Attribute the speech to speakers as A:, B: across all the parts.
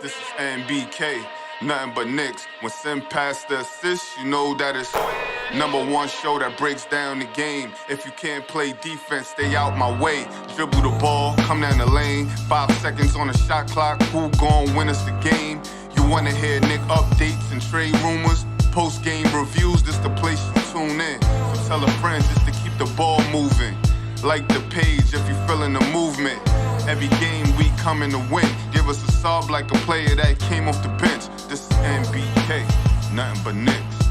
A: This is NBK, nothing but Knicks. When Sim passed the assist, you know that it's #1 show that breaks down the game. If you can't play defense, stay out my way. Dribble the ball, come down the lane. 5 seconds on the shot clock, who gon' win us the game? You wanna hear Nick updates and trade rumors? Post-game reviews, this the place you tune in. So tell a friend just to keep the ball moving. Like the page if you feeling the movement. Every game we coming to win. Give us a sub like a player that came off the bench. This is NBK, nothing but Knicks.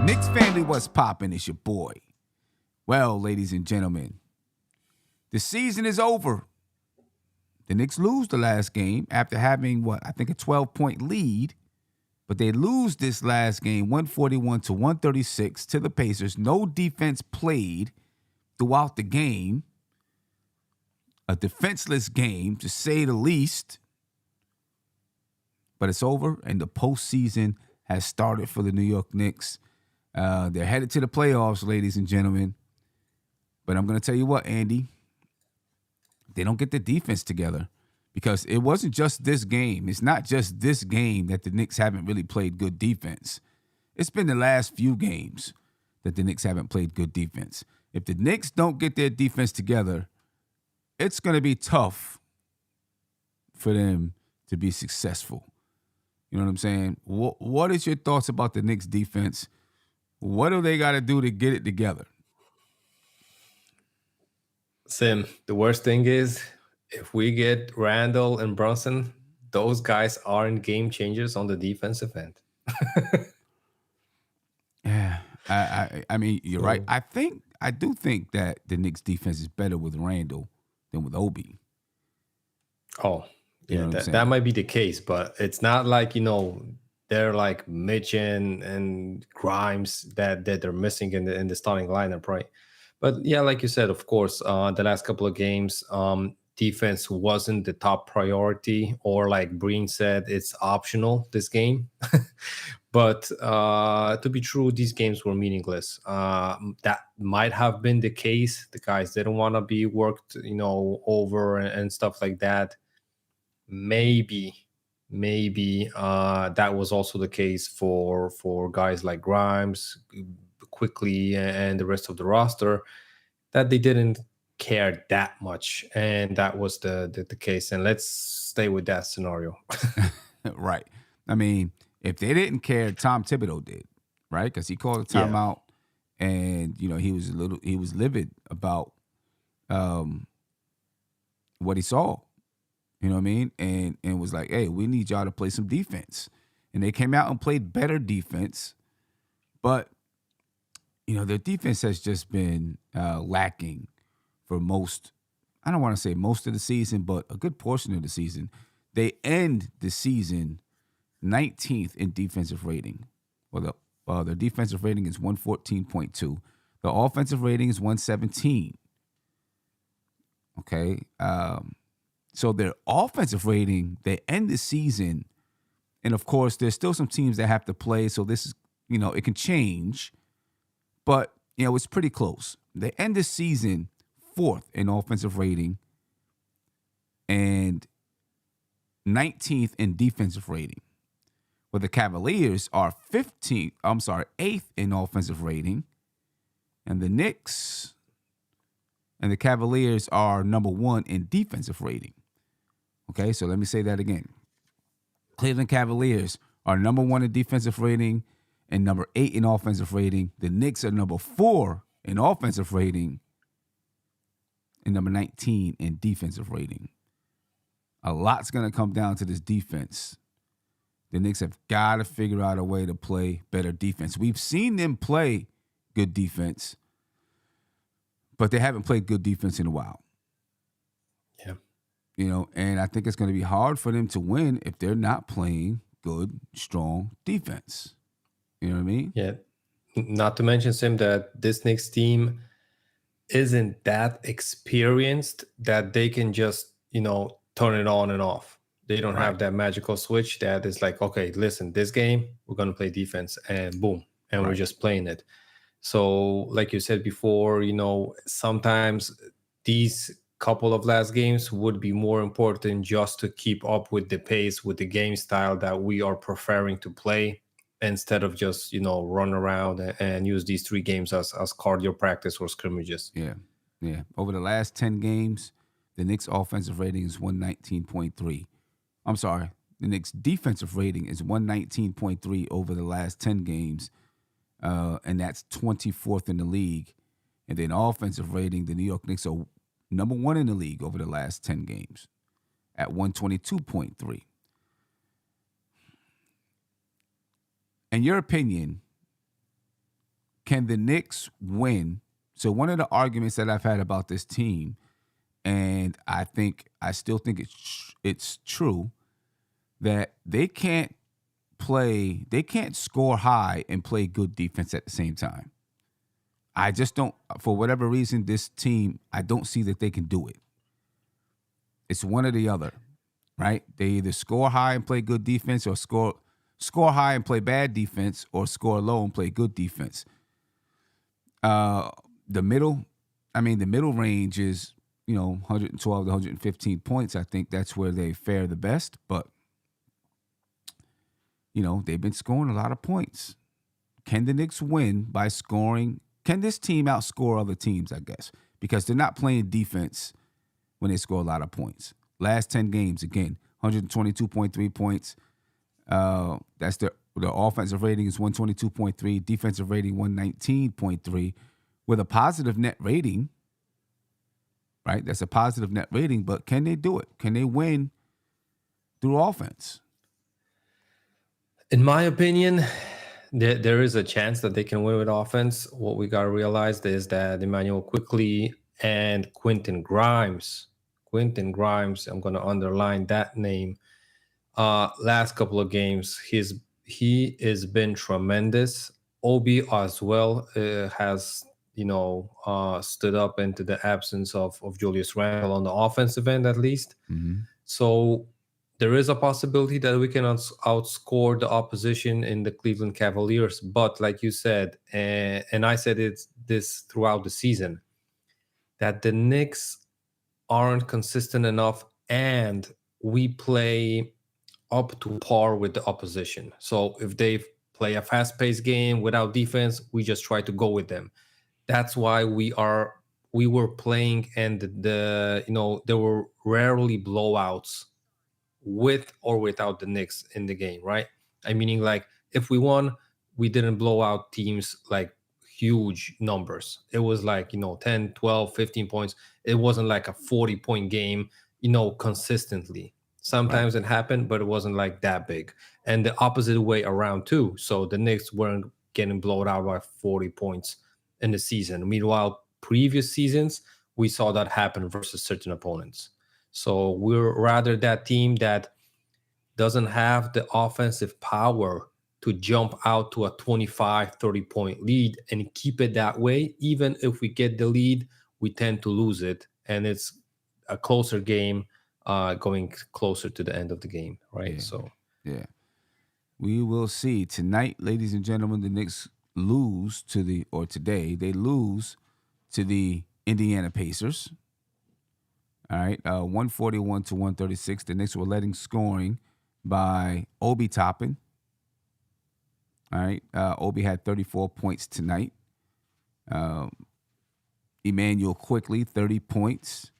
B: Knicks family, what's poppin'? It's your boy. Well, ladies and gentlemen, the season is over. The Knicks lose the last game after having, a 12-point lead. But they lose this last game, 141-136 to the Pacers. No defense played throughout the game. A defenseless game, to say the least. But it's over, and the postseason has started for the New York Knicks. They're headed to the playoffs, ladies and gentlemen. But I'm going to tell you what, Andy. They don't get the defense together. Because it wasn't just this game. It's not just this game that the Knicks haven't really played good defense. It's been the last few games that the Knicks haven't played good defense. If the Knicks don't get their defense together, it's going to be tough for them to be successful. You know what I'm saying? What is your thoughts about the Knicks defense? What do they got to do to get it together?
C: Sim, the worst thing is, if we get Randle and Brunson, those guys aren't game changers on the defensive end.
B: Yeah, I mean, you're right. I do think that the Knicks defense is better with Randle than with Obi.
C: Oh, yeah,
B: You know
C: that might be the case, but it's not like, they're like Mitch and Grimes that they're missing in the starting lineup, right? But yeah, like you said, of course, the last couple of games, defense wasn't the top priority, or like Breen said, it's optional this game. But to be true, these games were meaningless. That might have been the case. The guys didn't want to be worked, over and stuff like that. Maybe that was also the case for guys like Grimes, Quickly, and the rest of the roster, that they didn't care that much, and that was the case. And let's stay with that scenario.
B: Right. I mean, if they didn't care, Tom Thibodeau did, right? Because he called a timeout, and he was livid about what he saw. You know what I mean? And was like, hey, we need y'all to play some defense. And they came out and played better defense, but their defense has just been lacking for most, I don't want to say most of the season, but a good portion of the season. They end the season 19th in defensive rating. Well, their defensive rating is 114.2. The offensive rating is 117. Okay. So their offensive rating, they end the season, and of course, there's still some teams that have to play, so this is, it can change, but, it's pretty close. They end the season 4th in offensive rating and 19th in defensive rating. Well, the Cavaliers are 8th in offensive rating, and the Knicks and the Cavaliers are number 1 in defensive rating. Okay, so let me say that again. Cleveland Cavaliers are number 1 in defensive rating and number 8 in offensive rating. The Knicks are number 4 in offensive rating and number 19 in defensive rating. A lot's going to come down to this defense. The Knicks have got to figure out a way to play better defense. We've seen them play good defense, but they haven't played good defense in a while. Yeah. And I think it's going to be hard for them to win if they're not playing good, strong defense. You know what I mean?
C: Yeah. Not to mention, Sim, that this Knicks team isn't that experienced that they can just, turn it on and off. They don't have that magical switch that is like, okay, listen, this game, we're going to play defense, and boom, and we're just playing it. So, like you said before, sometimes these couple of last games would be more important just to keep up with the pace, with the game style that we are preferring to play, instead of just, run around and use these 3 games as cardio practice or scrimmages.
B: Yeah. Yeah. Over the last 10 games, the Knicks offensive rating is 119.3. I'm sorry. The Knicks defensive rating is 119.3 over the last 10 games. And that's 24th in the league. And then offensive rating, the New York Knicks are number 1 in the league over the last 10 games at 122.3. In your opinion, can the Knicks win? So one of the arguments that I've had about this team, and I still think it's true, that they can't score high and play good defense at the same time. I just don't, for whatever reason, this team, I don't see that they can do it. It's one or the other, right? They either score high and play good defense, or score high and play bad defense, or score low and play good defense. The middle range is, 112 to 115 points. I think that's where they fare the best, but they've been scoring a lot of points. Can the Knicks win by scoring? Can this team outscore other teams, I guess? Because they're not playing defense when they score a lot of points. Last 10 games, again, 122.3 points. That's the offensive rating is 122.3, defensive rating 119.3, with a positive net rating, right? That's a positive net rating, but can they do it? Can they win through offense?
C: In my opinion, there is a chance that they can win with offense. What we got to realize is that Emmanuel Quickly and Quentin Grimes, I'm going to underline that name. Last couple of games, he has been tremendous. Obi as well has stood up into the absence of Julius Randle on the offensive end, at least.
B: Mm-hmm.
C: So there is a possibility that we can outscore the opposition in the Cleveland Cavaliers. But like you said, and I said this throughout the season, that the Knicks aren't consistent enough, and we play up to par with the opposition. So if they play a fast-paced game without defense, we just try to go with them. That's why we were playing, and there were rarely blowouts with or without the Knicks in the game, right? I meaning, like, if we won, we didn't blow out teams like huge numbers. It was like 10, 12, 15 points. It wasn't like a 40-point game consistently. Sometimes it happened, but it wasn't like that big. And the opposite way around too. So the Knicks weren't getting blown out by 40 points in the season. Meanwhile, previous seasons, we saw that happen versus certain opponents. So we're rather that team that doesn't have the offensive power to jump out to a 25, 30-point lead and keep it that way. Even if we get the lead, we tend to lose it. And it's a closer game, going closer to the end of the game, right?
B: Yeah.
C: So,
B: yeah. We will see. Tonight, ladies and gentlemen, the Knicks lose today, they lose to the Indiana Pacers. All right, 141 to 136. The Knicks were letting scoring by Obi Toppin. All right, Obi had 34 points tonight. Emmanuel Quickly, 30 points.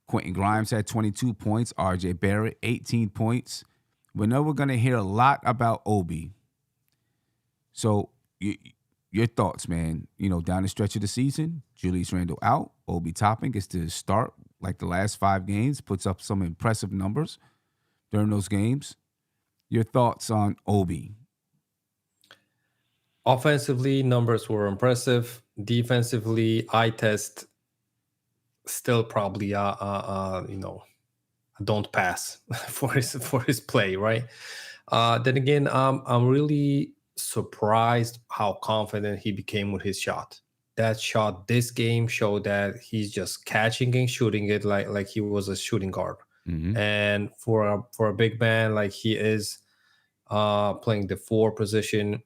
B: Quentin Grimes had 22 points. R.J. Barrett, 18 points. We know we're going to hear a lot about Obi. So your thoughts, man, down the stretch of the season, Julius Randle out, Obi Toppin gets to start like the last 5 games, puts up some impressive numbers during those games. Your thoughts on Obi?
C: offensively, numbers were impressive. Defensively, eye test still probably don't pass for his play, right? Then again, I'm really surprised how confident he became with his shot. That shot this game showed that he's just catching and shooting it like he was a shooting guard.
B: Mm-hmm.
C: And for a big man like he is, playing the 4 position,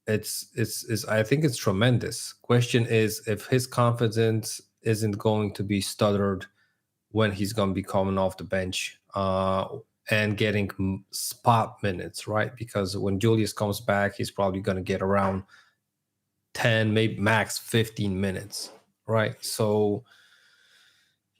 C: it's I think it's tremendous. Question is if his confidence isn't going to be stuttered when he's going to be coming off the bench and getting spot minutes, right? Because when Julius comes back, he's probably going to get around 10, maybe max 15 minutes, right? So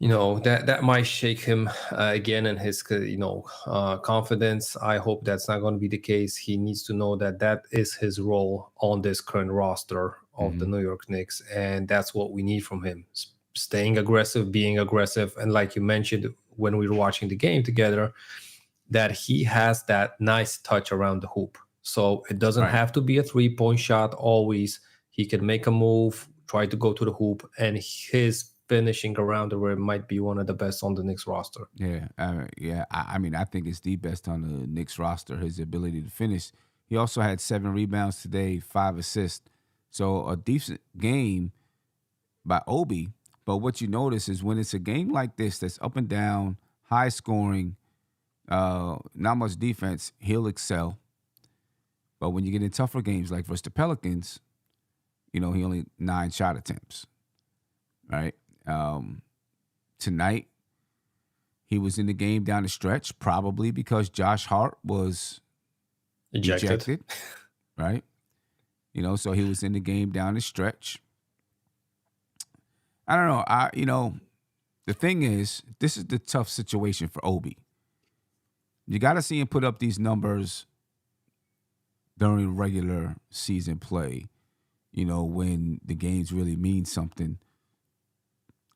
C: that might shake him again in his confidence. I hope that's not going to be the case. He needs to know that that is his role on this current roster of the
B: Mm-hmm.
C: New York Knicks, and that's what we need from him. Staying aggressive, being aggressive, and like you mentioned when we were watching the game together, that he has that nice touch around the hoop. So it doesn't
B: Right.
C: have to be a 3-point shot always. He can make a move, try to go to the hoop, and his finishing around the rim might be one of the best on the Knicks roster.
B: Yeah. Yeah. I mean, I think it's the best on the Knicks roster. His ability to finish. He also had 7 rebounds today, 5 assists. So a decent game by Obi. But what you notice is when it's a game like this that's up and down, high scoring, not much defense, he'll excel. But when you get in tougher games like versus the Pelicans, he only 9 shot attempts. Right. Tonight, he was in the game down the stretch, probably because Josh Hart was ejected. Right. So he was in the game down the stretch. I don't know. The thing is, this is the tough situation for Obi. You got to see him put up these numbers during regular season play, when the games really mean something.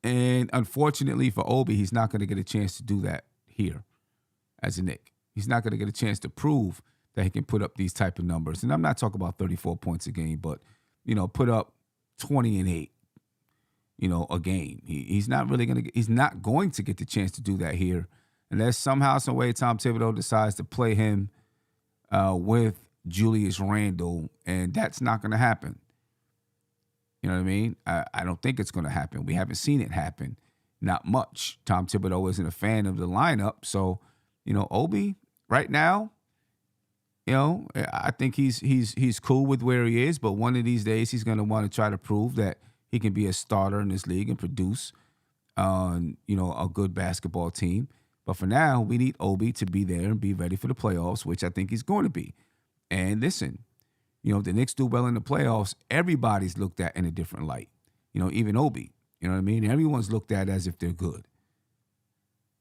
B: And unfortunately for Obi, he's not going to get a chance to do that here as a Knick. He's not going to get a chance to prove that he can put up these type of numbers. And I'm not talking about 34 points a game, but, put up 20 and 8, a game. He's not going to get the chance to do that here unless somehow, some way Tom Thibodeau decides to play him with Julius Randle, and that's not going to happen. You know what I mean? I don't think it's going to happen. We haven't seen it happen. Not much. Tom Thibodeau isn't a fan of the lineup. So, Obi right now, I think he's cool with where he is. But one of these days, he's going to want to try to prove that he can be a starter in this league and produce on, a good basketball team. But for now, we need Obi to be there and be ready for the playoffs, which I think he's going to be. And listen, if the Knicks do well in the playoffs, everybody's looked at in a different light. Even Obi. You know what I mean? Everyone's looked at as if they're good.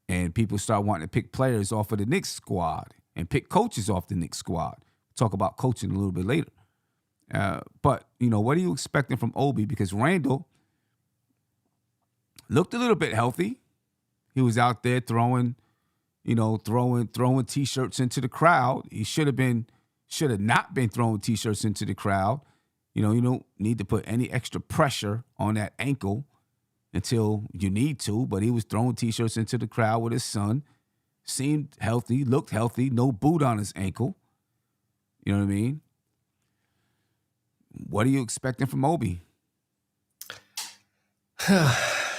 B: And people start wanting to pick players off of the Knicks squad and pick coaches off the Knicks squad. Talk about coaching a little bit later. But, what are you expecting from Obi? Because Randle looked a little bit healthy. He was out there throwing T-shirts into the crowd. He should have not been throwing T-shirts into the crowd. You don't need to put any extra pressure on that ankle until you need to, but he was throwing T-shirts into the crowd with his son. Seemed healthy, looked healthy, no boot on his ankle. You know what I mean? What are you expecting from Obi?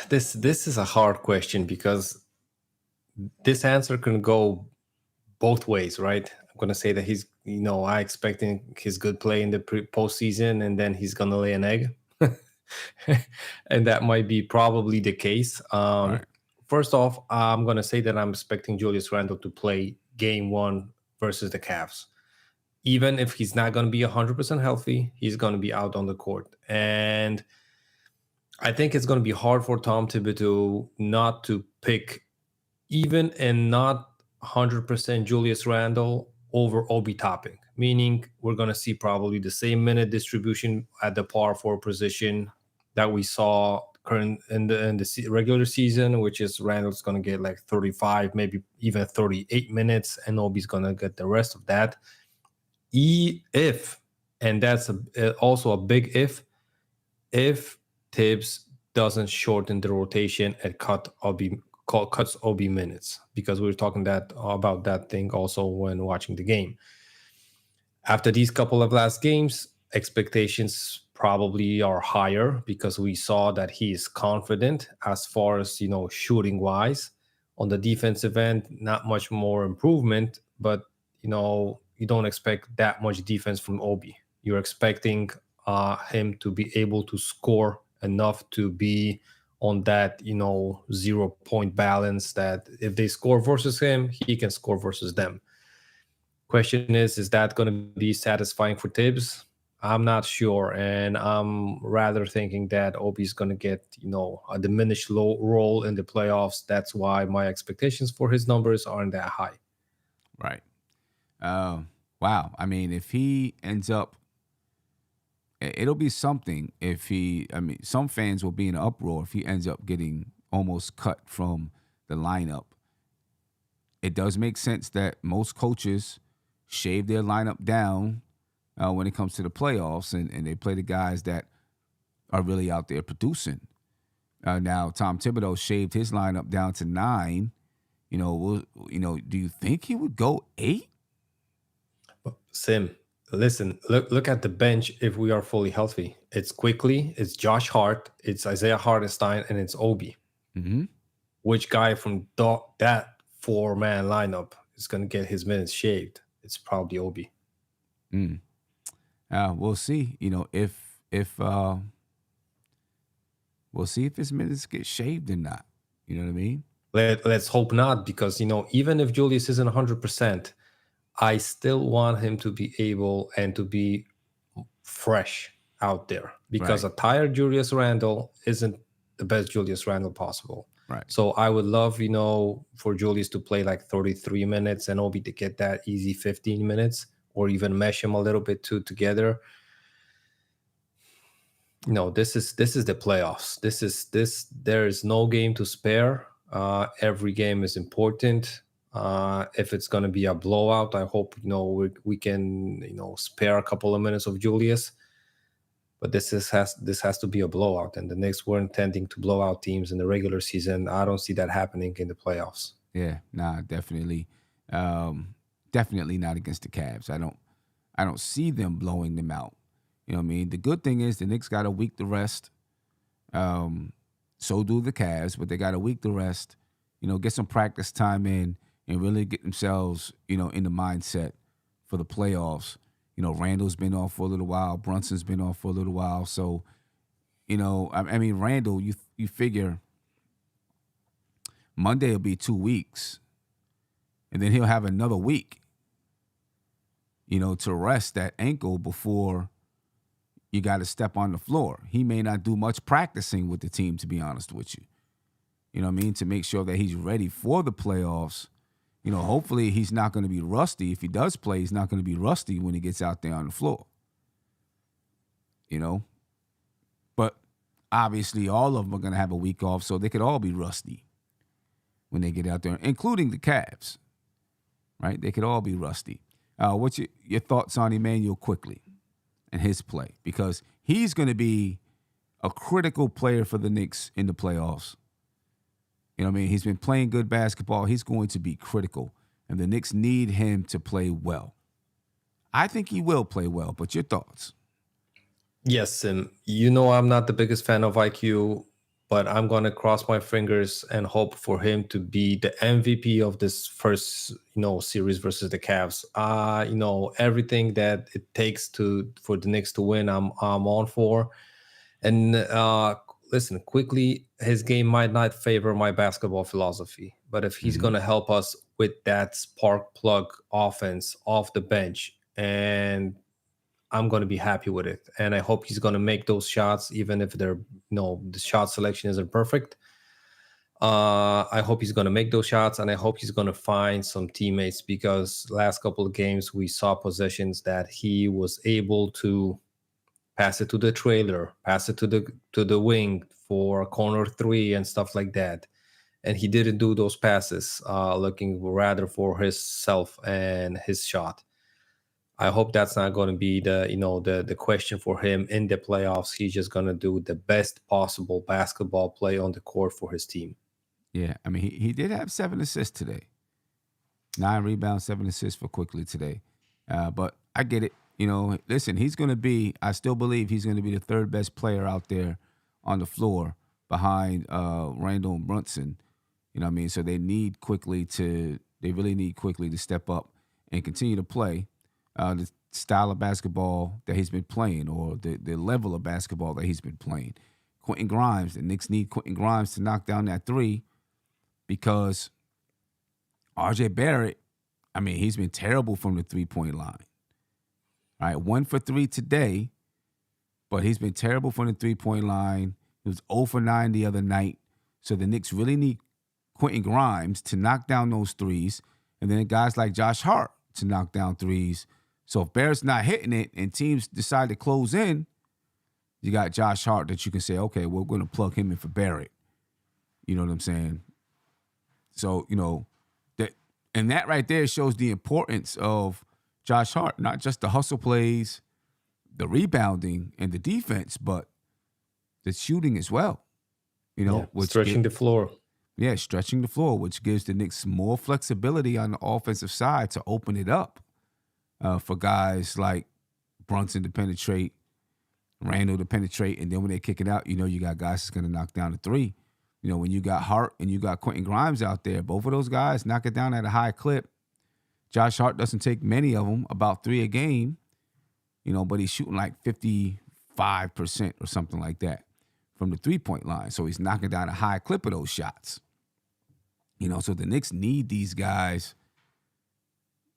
C: This is a hard question because this answer can go both ways, right? I'm gonna say that he's, I expecting his good play in the postseason, and then he's gonna lay an egg, and that might be probably the case.
B: Right.
C: First off, I'm gonna say that I'm expecting Julius Randle to play Game 1 versus the Cavs. Even if he's not gonna be 100% healthy, he's gonna be out on the court, and I think it's gonna be hard for Tom Thibodeau not to pick even and not 100% Julius Randle over Obi Toppin, meaning we're going to see probably the same minute distribution at the power forward position that we saw current in the regular season, which is Randle's going to get like 35, maybe even 38 minutes, and Obi's going to get the rest of that. If, and that's also a big if Tibbs doesn't shorten the rotation and cuts Obi minutes, because we were talking about that thing also when watching the game. After these couple of last games, expectations probably are higher because we saw that he is confident as far as, shooting wise. On the defensive end, not much more improvement, but, you don't expect that much defense from Obi. You're expecting him to be able to score enough to be on that 0 point balance, that if they score versus him, he can score versus them. Question is that going to be satisfying for Tibbs? I'm not sure, and I'm rather thinking that Obi's going to get a diminished low role in the playoffs. That's why my expectations for his numbers aren't that high.
B: Right. Wow. I mean, if he ends up, it'll be something. If he, I mean, some fans will be in an uproar if he ends up getting almost cut from the lineup. It does make sense that most coaches shave their lineup down when it comes to the playoffs, and they play the guys that are really out there producing. Now, Tom Thibodeau shaved his lineup down to 9. Do you think he would go 8?
C: Sim, listen, look at the bench if we are fully healthy. It's Quickly, it's Josh Hart, it's Isaiah Hartenstein, and it's Obi.
B: Mm-hmm.
C: Which guy from that 4-man lineup is going to get his minutes shaved? It's probably Obi.
B: We'll see. If we'll see if his minutes get shaved or not. You know what I mean?
C: Let's hope not, because even if Julius isn't 100%, I still want him to be able and to be fresh out there, because
B: Right.
C: a tired Julius Randle isn't the best Julius Randle possible.
B: Right.
C: So I would love, for Julius to play like 33 minutes and Obi to get that easy 15 minutes, or even mesh him a little bit together. This is the playoffs. There is no game to spare. Every game is important. If it's going to be a blowout, I hope we can spare a couple of minutes of Julius. But this has to be a blowout, and the Knicks were intending to blow out teams in the regular season. I don't see that happening in the playoffs.
B: Yeah, nah, definitely, definitely not against the Cavs. I don't see them blowing them out. You know what I mean? The good thing is the Knicks got a week to rest. So do the Cavs, but they got a week to rest. Get some practice time in and really get themselves, in the mindset for the playoffs. Randall's been off for a little while. Brunson's been off for a little while. So, I mean, Randall, you figure Monday will be 2 weeks, and then he'll have another week, to rest that ankle before you got to step on the floor. He may not do much practicing with the team, to be honest with you. You know what I mean? To make sure that he's ready for the playoffs. Hopefully he's not going to be rusty. If he does play, he's not going to be rusty when he gets out there on the floor. But obviously all of them are going to have a week off, so they could all be rusty when they get out there, including the Cavs, right? They could all be rusty. What's your thoughts on Emmanuel Quickly and his play? Because he's going to be a critical player for the Knicks in the playoffs. You know what I mean? He's been playing good basketball. He's going to be critical, and the Knicks need him to play well. I think he will play well, but your thoughts?
C: Yes, and I'm not the biggest fan of IQ, but I'm going to cross my fingers and hope for him to be the MVP of this first, series versus the Cavs. Everything that it takes for the Knicks to win, I'm on for. And listen, Quickly, his game might not favor my basketball philosophy, but if he's going to help us with that spark plug offense off the bench, and I'm going to be happy with it. And I hope he's going to make those shots, even if the shot selection isn't perfect. I hope he's going to make those shots, and I hope he's going to find some teammates, because last couple of games we saw possessions that he was able to pass it to the trailer, pass it to the wing for a corner 3 and stuff like that. And he didn't do those passes, looking rather for himself and his shot. I hope that's not going to be the question for him in the playoffs. He's just going to do the best possible basketball play on the court for his team.
B: Yeah, I mean, he did have 7 assists today. 9 rebounds, 7 assists for Quickly today. But I get it. Listen, I still believe he's going to be the 3rd best player out there on the floor behind Randle and Brunson. You know what I mean? So they really need Quickly to step up and continue to play. To style of basketball that he's been playing or the level of basketball that he's been playing. Quentin Grimes, the Knicks need Quentin Grimes to knock down that three because RJ Barrett, I mean, he's been terrible from the three-point line. All right, 1 for 3 today, but he's been terrible from the three-point line. He was 0 for 9 the other night. So the Knicks really need Quentin Grimes to knock down those threes, and then guys like Josh Hart to knock down threes. So if Barrett's not hitting it and teams decide to close in, you got Josh Hart that you can say, okay, we're going to plug him in for Barrett. You know what I'm saying? So, that right there shows the importance of Josh Hart, not just the hustle plays, the rebounding, and the defense, but the shooting as well.
C: Stretching the floor.
B: Yeah, stretching the floor, which gives the Knicks more flexibility on the offensive side to open it up for guys like Brunson to penetrate, Randle to penetrate, and then when they kick it out, you got guys that's going to knock down the three. When you got Hart and you got Quentin Grimes out there, both of those guys knock it down at a high clip. Josh Hart doesn't take many of them, about 3 a game, but he's shooting like 55% or something like that from the three-point line. So he's knocking down a high clip of those shots. So the Knicks need these guys.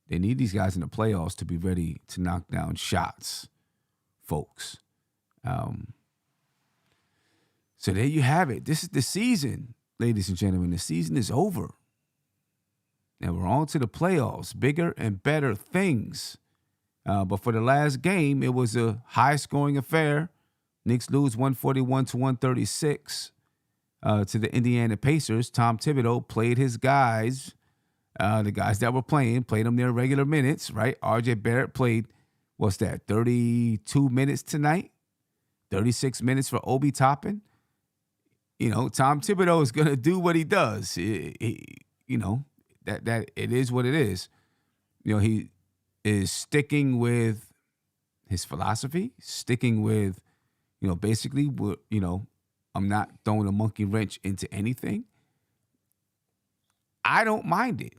B: They need these guys in the playoffs to be ready to knock down shots, folks. So there you have it. This is the season, ladies and gentlemen. The season is over. And we're on to the playoffs, bigger and better things. But for the last game, it was a high-scoring affair. Knicks lose 141-136 to the Indiana Pacers. Tom Thibodeau played his guys, the guys that were played them their regular minutes, right? RJ Barrett played, 32 minutes tonight? 36 minutes for Obi Toppin. Tom Thibodeau is going to do what he does. That it is what it is. He is sticking with his philosophy, sticking with, basically, I'm not throwing a monkey wrench into anything. I don't mind it.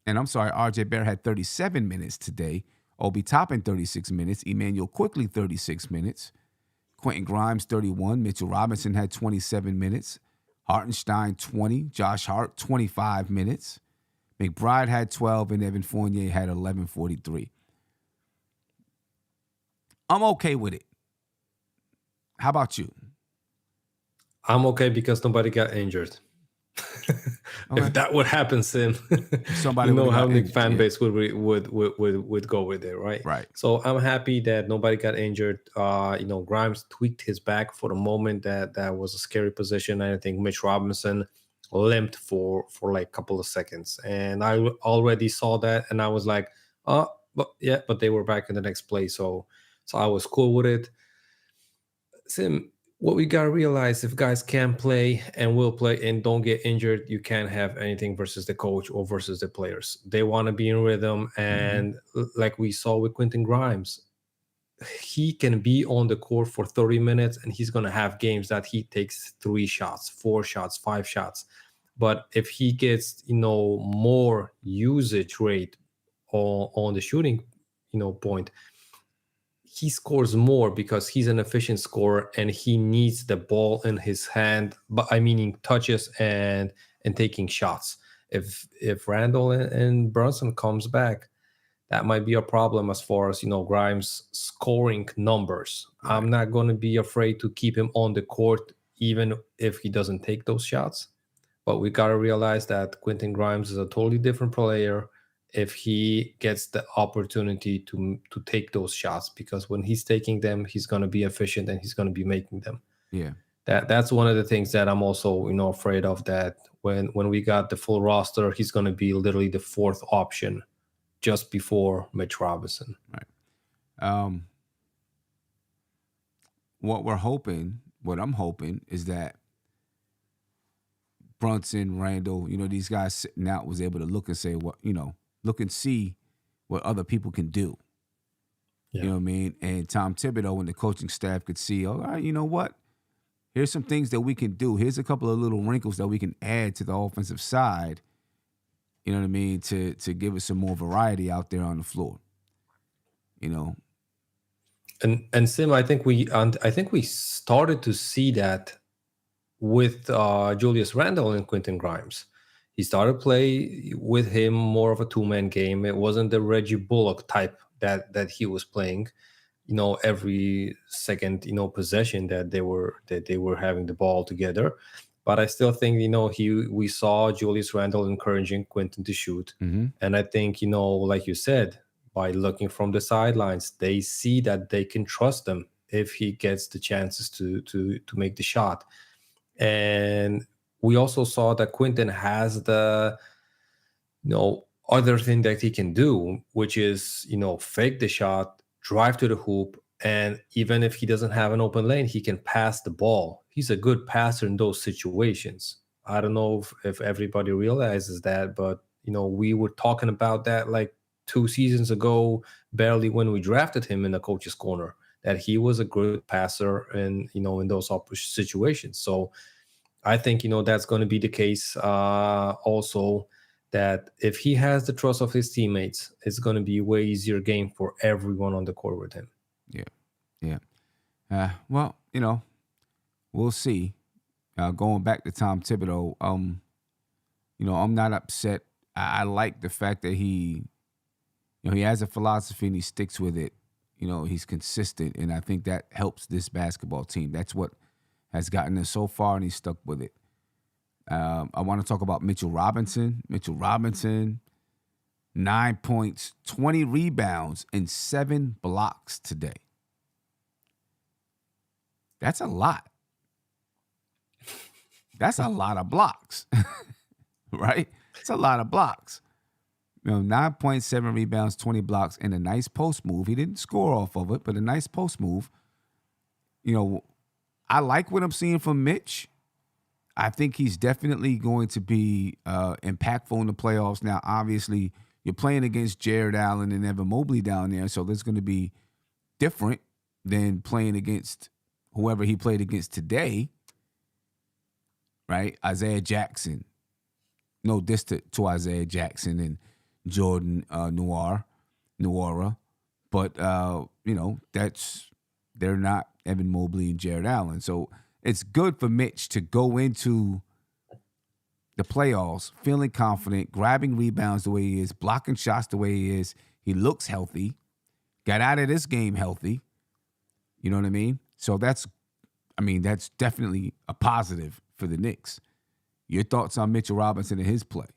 B: And I'm sorry, RJ Barrett had 37 minutes today. Obi Toppin, 36 minutes. Emmanuel Quickly, 36 minutes. Quentin Grimes, 31. Mitchell Robinson had 27 minutes. Hartenstein, 20. Josh Hart, 25 minutes. McBride had 12, and Evan Fournier had 11:43. I'm okay with it. How about you?
C: I'm okay because nobody got injured.
B: Okay.
C: If that would happen, Sim,
B: Somebody
C: how the
B: injured,
C: fan base would go with it, right?
B: Right.
C: So I'm happy that nobody got injured. Grimes tweaked his back for the moment. That was a scary position. I think Mitch Robinson limped for like a couple of seconds, and I already saw that, and I was like, but they were back in the next play, so I was cool with it. Sim, what we gotta realize, if guys can play and will play and don't get injured, you can't have anything versus the coach or versus the players. They want to be in rhythm, and like we saw with Quentin Grimes, he can be on the court for 30 minutes and he's gonna have games that he takes 3 shots, 4 shots, 5 shots. But if he gets more usage rate on the shooting point, he scores more because he's an efficient scorer and he needs the ball in his hand, but I mean touches and taking shots. If Randle and Brunson comes back, that might be a problem as far as Grimes' scoring numbers. Right. I'm not going to be afraid to keep him on the court even if he doesn't take those shots. But we got to realize that Quentin Grimes is a totally different player if he gets the opportunity to take those shots, because when he's taking them, he's going to be efficient and he's going to be making them.
B: Yeah.
C: That's one of the things that I'm also, afraid of, that when we got the full roster, he's going to be literally the 4th option just before Mitch Robinson.
B: Right. What I'm hoping is that Brunson, Randle, these guys sitting out was able to look and say, look and see what other people can do. Yeah. You know what I mean? And Tom Thibodeau and the coaching staff could see, all right, you know what? Here's some things that we can do. Here's a couple of little wrinkles that we can add to the offensive side, you know what I mean, to give us some more variety out there on the floor. You know,
C: And Sim, I think we started to see that with Julius Randle and Quentin Grimes. He started play with him more of a two-man game. It wasn't the Reggie Bullock type that he was playing. Every second possession that they were having the ball together. But I still think we saw Julius Randle encouraging Quentin to shoot, and I think like you said, by looking from the sidelines, they see that they can trust him if he gets the chances to make the shot. And we also saw that Quentin has the other thing that he can do, which is fake the shot, drive to the hoop, and even if he doesn't have an open lane, he can pass the ball. He's a good passer in those situations. I don't know if everybody realizes that, but we were talking about that like 2 seasons ago, barely, when we drafted him in the coach's corner, that he was a good passer in those situations. So I think that's going to be the case also, that if he has the trust of his teammates, it's going to be a way easier game for everyone on the court with him.
B: yeah, yeah. Well, we'll see. Going back to Tom Thibodeau, I'm not upset. I like the fact that he has a philosophy and he sticks with it. He's consistent, and I think that helps this basketball team. That's what has gotten us so far, and he's stuck with it. I want to talk about Mitchell Robinson. 9 points, 20 rebounds, and 7 blocks today. That's a lot. That's a lot of blocks, right? It's a lot of blocks. 9.7 rebounds, 20 blocks, and a nice post move. He didn't score off of it, but a nice post move. I like what I'm seeing from Mitch. I think he's definitely going to be impactful in the playoffs. Now, obviously, you're playing against Jared Allen and Evan Mobley down there, so there's going to be different than playing against whoever he played against today, right? Isaiah Jackson. No diss to Isaiah Jackson and Jordan Nwora. But, they're not Evan Mobley and Jared Allen. So it's good for Mitch to go into the playoffs feeling confident, grabbing rebounds the way he is, blocking shots the way he is. He looks healthy. Got out of this game healthy. You know what I mean? So that's definitely a positive for the Knicks. Your thoughts on Mitchell Robinson and his play?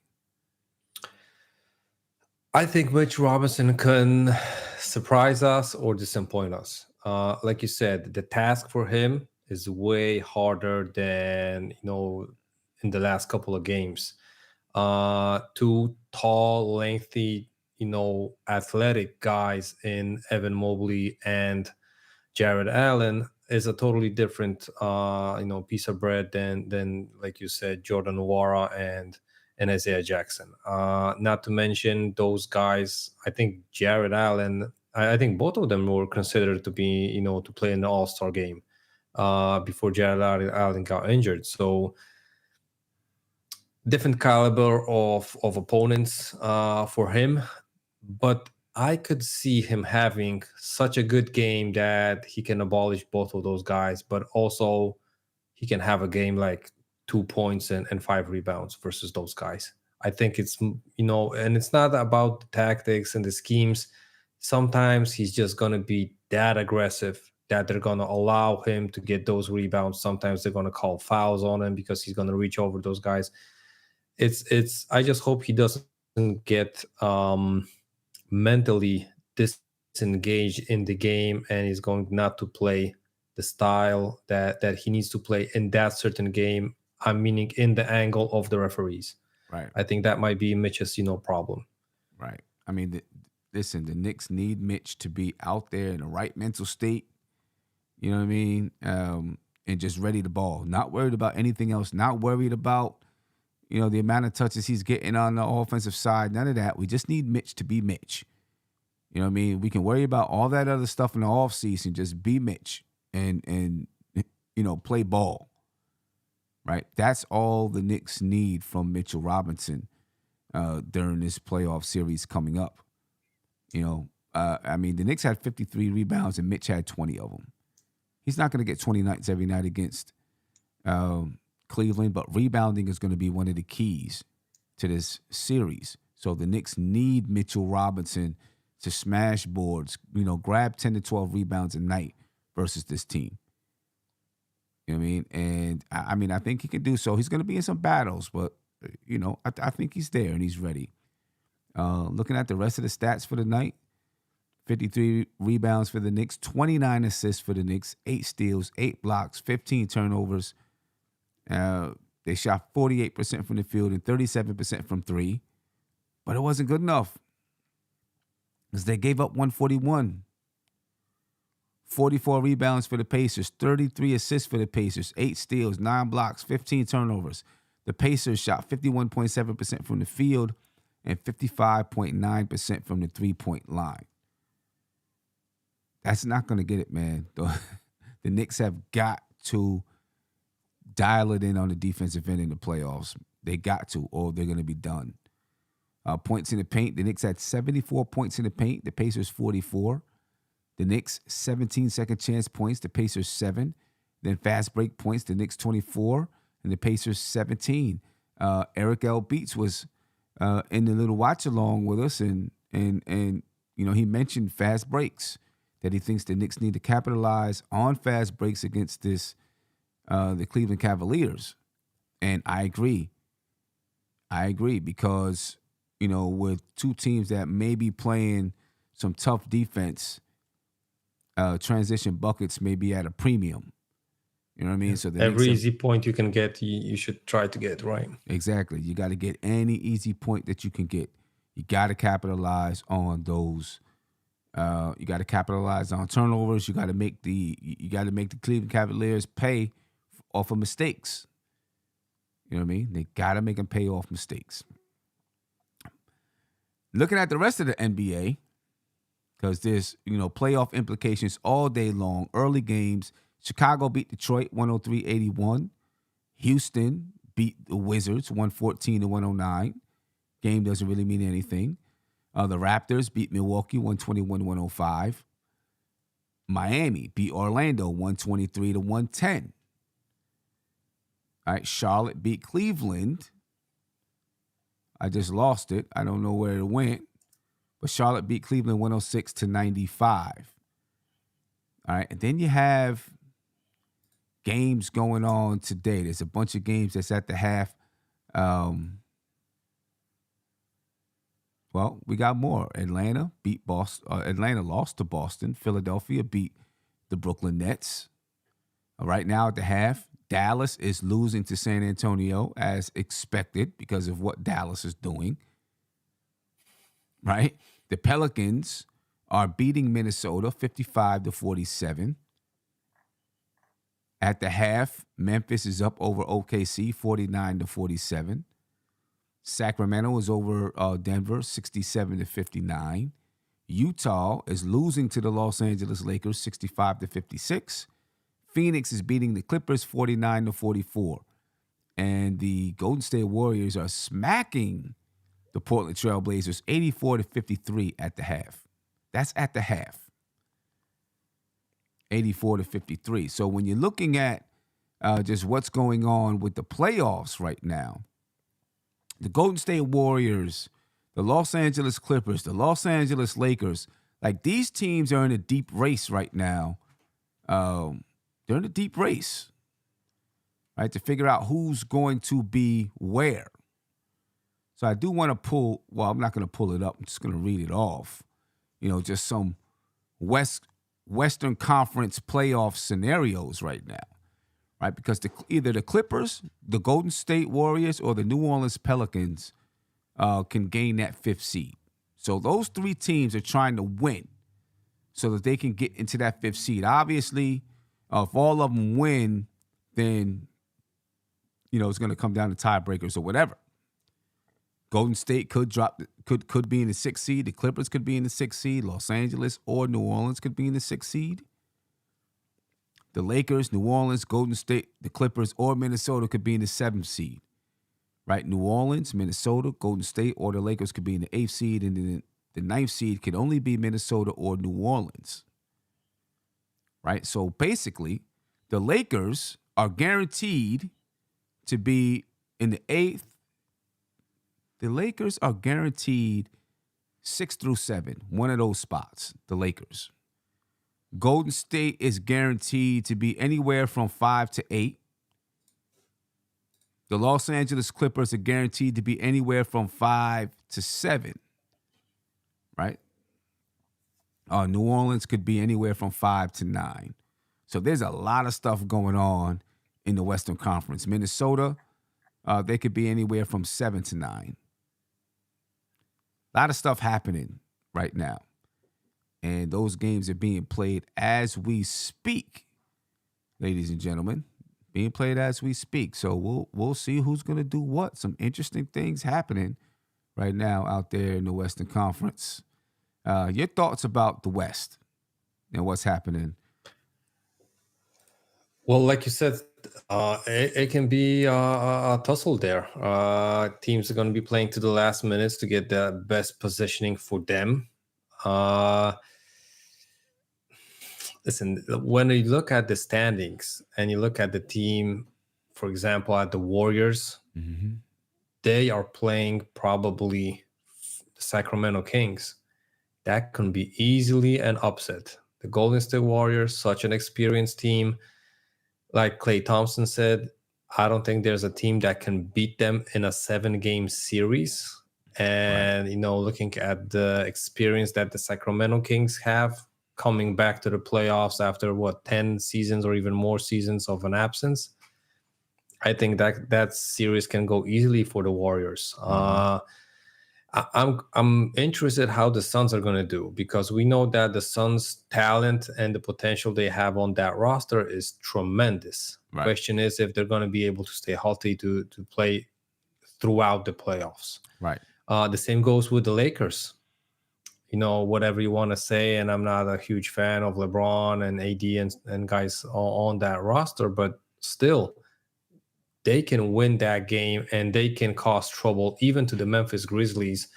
C: I think Mitch Robinson can surprise us or disappoint us. Like you said, the task for him is way harder than in the last couple of games. Two tall, lengthy, athletic guys in Evan Mobley and Jared Allen is a totally different piece of bread than like you said, Jordan Nwora and Isaiah Jackson. Not to mention those guys. I think Jared Allen. I think both of them were considered to be to play in the All-Star game before Jared Allen got injured. So different caliber of opponents for him, but I could see him having such a good game that he can abolish both of those guys, but also he can have a game like 2 points and 5 rebounds versus those guys. I think it's, and it's not about the tactics and the schemes. Sometimes he's just going to be that aggressive that they're going to allow him to get those rebounds. Sometimes they're going to call fouls on him because he's going to reach over those guys. I just hope he doesn't get mentally disengaged in the game and is going not to play the style that he needs to play in that certain game. I'm meaning in the angle of the referees.
B: Right.
C: I think that might be Mitch's problem.
B: Right. I mean, listen, the Knicks need Mitch to be out there in the right mental state. You know what I mean? And just ready to ball. Not worried about anything else. Not worried about the amount of touches he's getting on the offensive side. None of that. We just need Mitch to be Mitch. You know what I mean? We can worry about all that other stuff in the offseason. Just be Mitch and play ball. Right? That's all the Knicks need from Mitchell Robinson during this playoff series coming up. I mean, the Knicks had 53 rebounds and Mitch had 20 of them. He's not going to get 20 nights every night against Cleveland, but rebounding is going to be one of the keys to this series. So the Knicks need Mitchell Robinson to smash boards, grab 10 to 12 rebounds a night versus this team. You know what I mean? And I think he can do so. He's going to be in some battles, but, I think he's there and he's ready. Looking at the rest of the stats for the night, 53 rebounds for the Knicks, 29 assists for the Knicks, 8 steals, 8 blocks, 15 turnovers. They shot 48% from the field and 37% from three, but it wasn't good enough because they gave up 141. 44 rebounds for the Pacers, 33 assists for the Pacers, 8 steals, 9 blocks, 15 turnovers. The Pacers shot 51.7% from the field and 55.9% from the three-point line. That's not going to get it, man. The Knicks have got to dial it in on the defensive end in the playoffs. They got to, or they're going to be done. Points in the paint, the Knicks had 74 points in the paint. The Pacers 44. The Knicks 17 second chance points. The Pacers 7. Then fast break points. The Knicks 24 and the Pacers 17. Eric L. Beats was in the little watch along with us, and he mentioned fast breaks, that he thinks the Knicks need to capitalize on fast breaks against the Cleveland Cavaliers. And I agree. Because, with two teams that may be playing some tough defense, transition buckets may be at a premium. You know what I mean? So
C: every easy point you can get, you should try to get, right?
B: Exactly. You got to get any easy point that you can get. You got to capitalize on those. You got to capitalize on turnovers. You got to make the Cleveland Cavaliers pay off of mistakes. You know what I mean? They got to make them pay off mistakes. Looking at the rest of the NBA, because there's, playoff implications all day long. Early games, Chicago beat Detroit 103-81. Houston beat the Wizards 114-109. Game doesn't really mean anything. The Raptors beat Milwaukee 121-105. Miami beat Orlando 123-110. All right, Charlotte beat Cleveland. I just lost it. I don't know where it went. But Charlotte beat Cleveland 106-95. All right, and then you have games going on today. There's a bunch of games that's at the half. Well, we got more. Atlanta beat Boston. Atlanta lost to Boston. Philadelphia beat the Brooklyn Nets. Right now at the half, Dallas is losing to San Antonio as expected because of what Dallas is doing. Right? The Pelicans are beating Minnesota 55-47. At the half, Memphis is up over OKC 49-47. Sacramento is over Denver 67-59. Utah is losing to the Los Angeles Lakers 65-56. Phoenix is beating the Clippers 49-44. And the Golden State Warriors are smacking the Portland Trail Blazers 84-53 at the half. That's at the half. 84-53. So when you're looking at just what's going on with the playoffs right now, the Golden State Warriors, the Los Angeles Clippers, the Los Angeles Lakers, like these teams are in a deep race right now. They're in a deep race, right, to figure out who's going to be where. So I do want to pull, well, I'm not going to pull it up. I'm just going to read it off. Just some Western Conference playoff scenarios right now, right? Because either the Clippers, the Golden State Warriors, or the New Orleans Pelicans can gain that 5th seed. So those 3 teams are trying to win so that they can get into that 5th seed. Obviously, if all of them win, then, it's going to come down to tiebreakers or whatever. Golden State could be in the 6th seed. The Clippers could be in the 6th seed. Los Angeles or New Orleans could be in the 6th seed. The Lakers, New Orleans, Golden State, the Clippers, or Minnesota could be in the 7th seed. Right? New Orleans, Minnesota, Golden State, or the Lakers could be in the 8th seed, and then the ninth seed could only be Minnesota or New Orleans, right? So basically, the Lakers are guaranteed to be in the 8th. The Lakers are guaranteed 6 through 7, one of those spots, the Lakers. Golden State is guaranteed to be anywhere from 5 to 8. The Los Angeles Clippers are guaranteed to be anywhere from 5 to 7, right? New Orleans could be anywhere from 5 to 9. So there's a lot of stuff going on in the Western Conference. Minnesota, they could be anywhere from 7 to 9. A lot of stuff happening right now. And those games are being played as we speak, ladies and gentlemen. Being played as we speak. So we'll see who's going to do what. Some interesting things happening right now out there in the Western Conference. Your thoughts about the West and what's happening?
C: Well, like you said, it can be a tussle there. Teams are going to be playing to the last minutes to get the best positioning for them. Listen, when you look at the standings and you look at the team, for example, at the Warriors, they are playing probably the Sacramento Kings. That can be easily an upset. The Golden State Warriors, such an experienced team. Like Klay Thompson said, I don't think there's a team that can beat them in a 7-game series. And, looking at the experience that the Sacramento Kings have coming back to the playoffs after 10 seasons or even more seasons of an absence, I think that series can go easily for the Warriors. I'm interested how the Suns are going to do, because we know that the Suns' talent and the potential they have on that roster is tremendous.
B: Right.
C: Question is if they're going to be able to stay healthy to play throughout the playoffs.
B: Right.
C: The same goes with the Lakers. Whatever you want to say, and I'm not a huge fan of LeBron and AD and guys on that roster, but still, they can win that game and they can cause trouble even to the Memphis Grizzlies,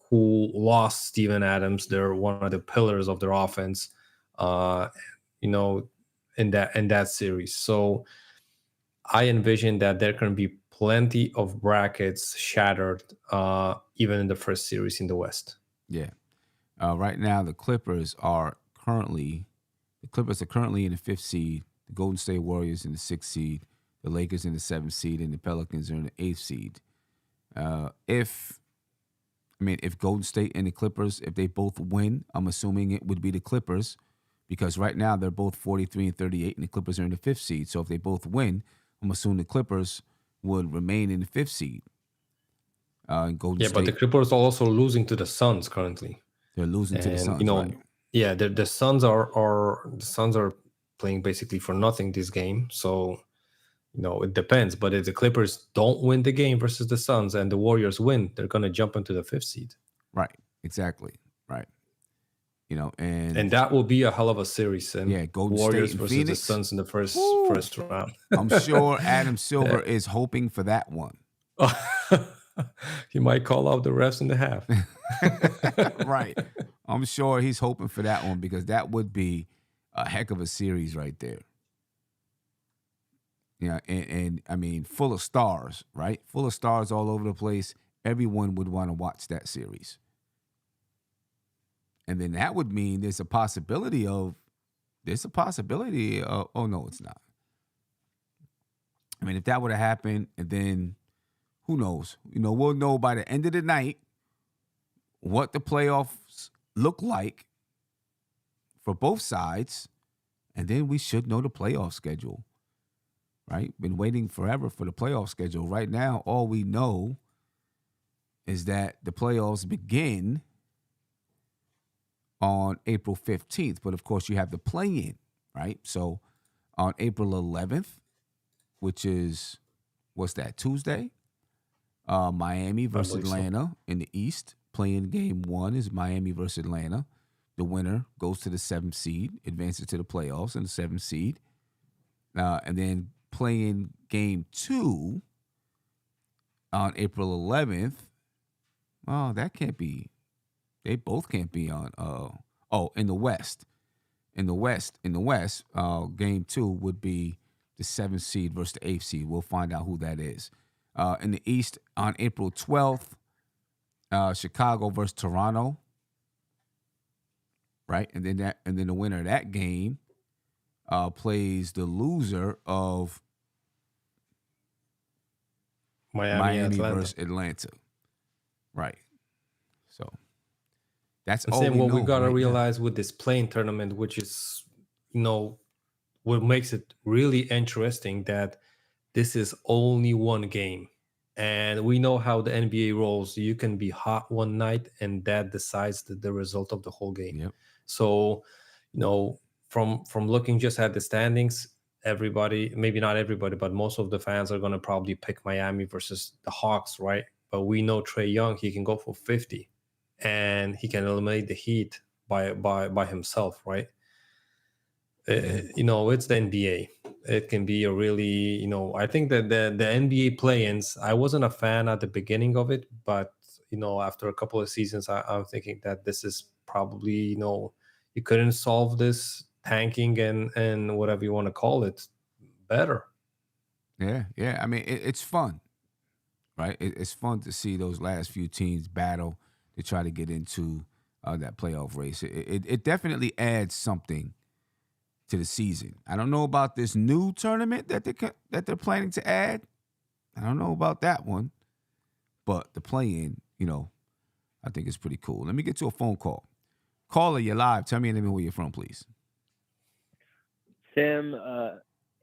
C: who lost Steven Adams. They're one of the pillars of their offense, in that series. So I envision that there can be plenty of brackets shattered, even in the first series in the West.
B: Yeah. Right now, the Clippers are currently in the 5th seed. The Golden State Warriors in the 6th seed. The Lakers in the 7th seed, and the Pelicans are in the 8th seed. If Golden State and the Clippers, if they both win, I'm assuming it would be the Clippers, because right now they're both 43 and 38, and the Clippers are in the 5th seed. So if they both win, I'm assuming the Clippers would remain in the 5th seed. Golden State,
C: but the Clippers are also losing to the Suns currently.
B: They're losing to the Suns, right?
C: Yeah, the Suns are playing basically for nothing this game. So, it depends. But if the Clippers don't win the game versus the Suns and the Warriors win, they're going to jump into the 5th seed.
B: Right. Exactly. Right. And
C: that will be a hell of a series. And
B: Golden
C: Warriors
B: State and
C: versus
B: Phoenix.
C: the Suns in the first round.
B: I'm sure Adam Silver is hoping for that one.
C: He might call out the refs in the half.
B: Right. I'm sure he's hoping for that one, because that would be a heck of a series right there. Yeah, and full of stars, right? Full of stars all over the place. Everyone would want to watch that series. And then that would mean there's a possibility of, oh no, it's not. If that were to happen, and then who knows? We'll know by the end of the night what the playoffs look like for both sides, and then we should know the playoff schedule, right? Been waiting forever for the playoff schedule. Right now, all we know is that the playoffs begin on April 15th, but of course you have the play-in, right? So on April 11th, which is, what's that, Tuesday? Miami versus Atlanta in the East. Playing game 1 is Miami versus Atlanta. The winner goes to the 7th seed, advances to the playoffs in the 7th seed. And then playing game 2 on April 11th. Oh, that can't be They both can't be on. In the West. In the West, game 2 would be the 7th seed versus the 8th seed. We'll find out who that is. In the East, on April 12th, Chicago versus Toronto. Right, and then the winner of that game plays the loser of Miami
C: Atlanta.
B: versus Atlanta. Right. So that's
C: And
B: all
C: Sam,
B: we
C: what
B: know
C: we gotta
B: right now.
C: realize with this playing tournament, which is, what makes it really interesting, that this is only one game. And we know how the NBA rolls. You can be hot one night, and that decides the result of the whole game.
B: Yep.
C: So, from looking just at the standings, everybody, maybe not everybody, but most of the fans are going to probably pick Miami versus the Hawks, right? But we know Trae Young, he can go for 50, and he can eliminate the Heat by himself, right? It's the NBA. It can be a really, I think that the NBA play-ins, I wasn't a fan at the beginning of it, but after a couple of seasons, I'm thinking that this is probably, you couldn't solve this tanking and whatever you want to call it better.
B: Yeah. I mean, it's fun, right? It's fun to see those last few teams battle to try to get into that playoff race. It definitely adds something to the season. I don't know about this new tournament that they're planning to add. I don't know about that one, but the play-in, I think it's pretty cool. Let me get to a phone call. Caller, you're live. Tell me your name and where you're from, please.
D: Tim,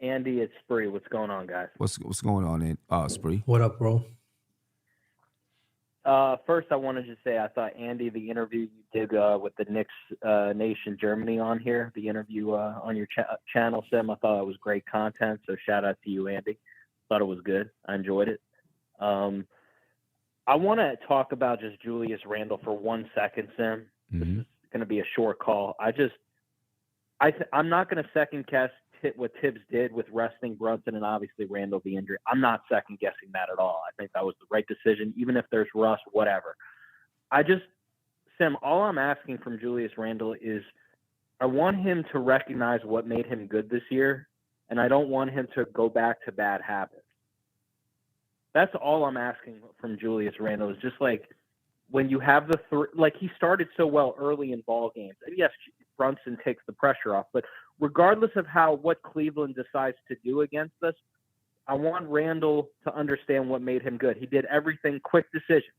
D: Andy, it's Spree. What's going on, guys?
B: What's going on, Spree?
C: What up, bro?
D: First, I wanted to say I thought, Andy, the interview you did with the Knicks Nation Germany on here, the interview on your channel, Sim, I thought it was great content. So shout out to you, Andy. Thought it was good. I enjoyed it. I want to talk about just Julius Randle for 1 second, Sim.
B: Mm-hmm.
D: This is going to be a short call. I'm not going to second guess what Tibbs did with resting Brunson and obviously Randle the injury. I'm not second guessing that at all. I think that was the right decision, even if there's rust, whatever. Sim, all I'm asking from Julius Randle is I want him to recognize what made him good this year, and I don't want him to go back to bad habits. That's all I'm asking from Julius Randle, is just like when you have he started so well early in ball games. And yes, Brunson takes the pressure off, but regardless of what Cleveland decides to do against us, I want Randle to understand what made him good. He did everything, quick decisions.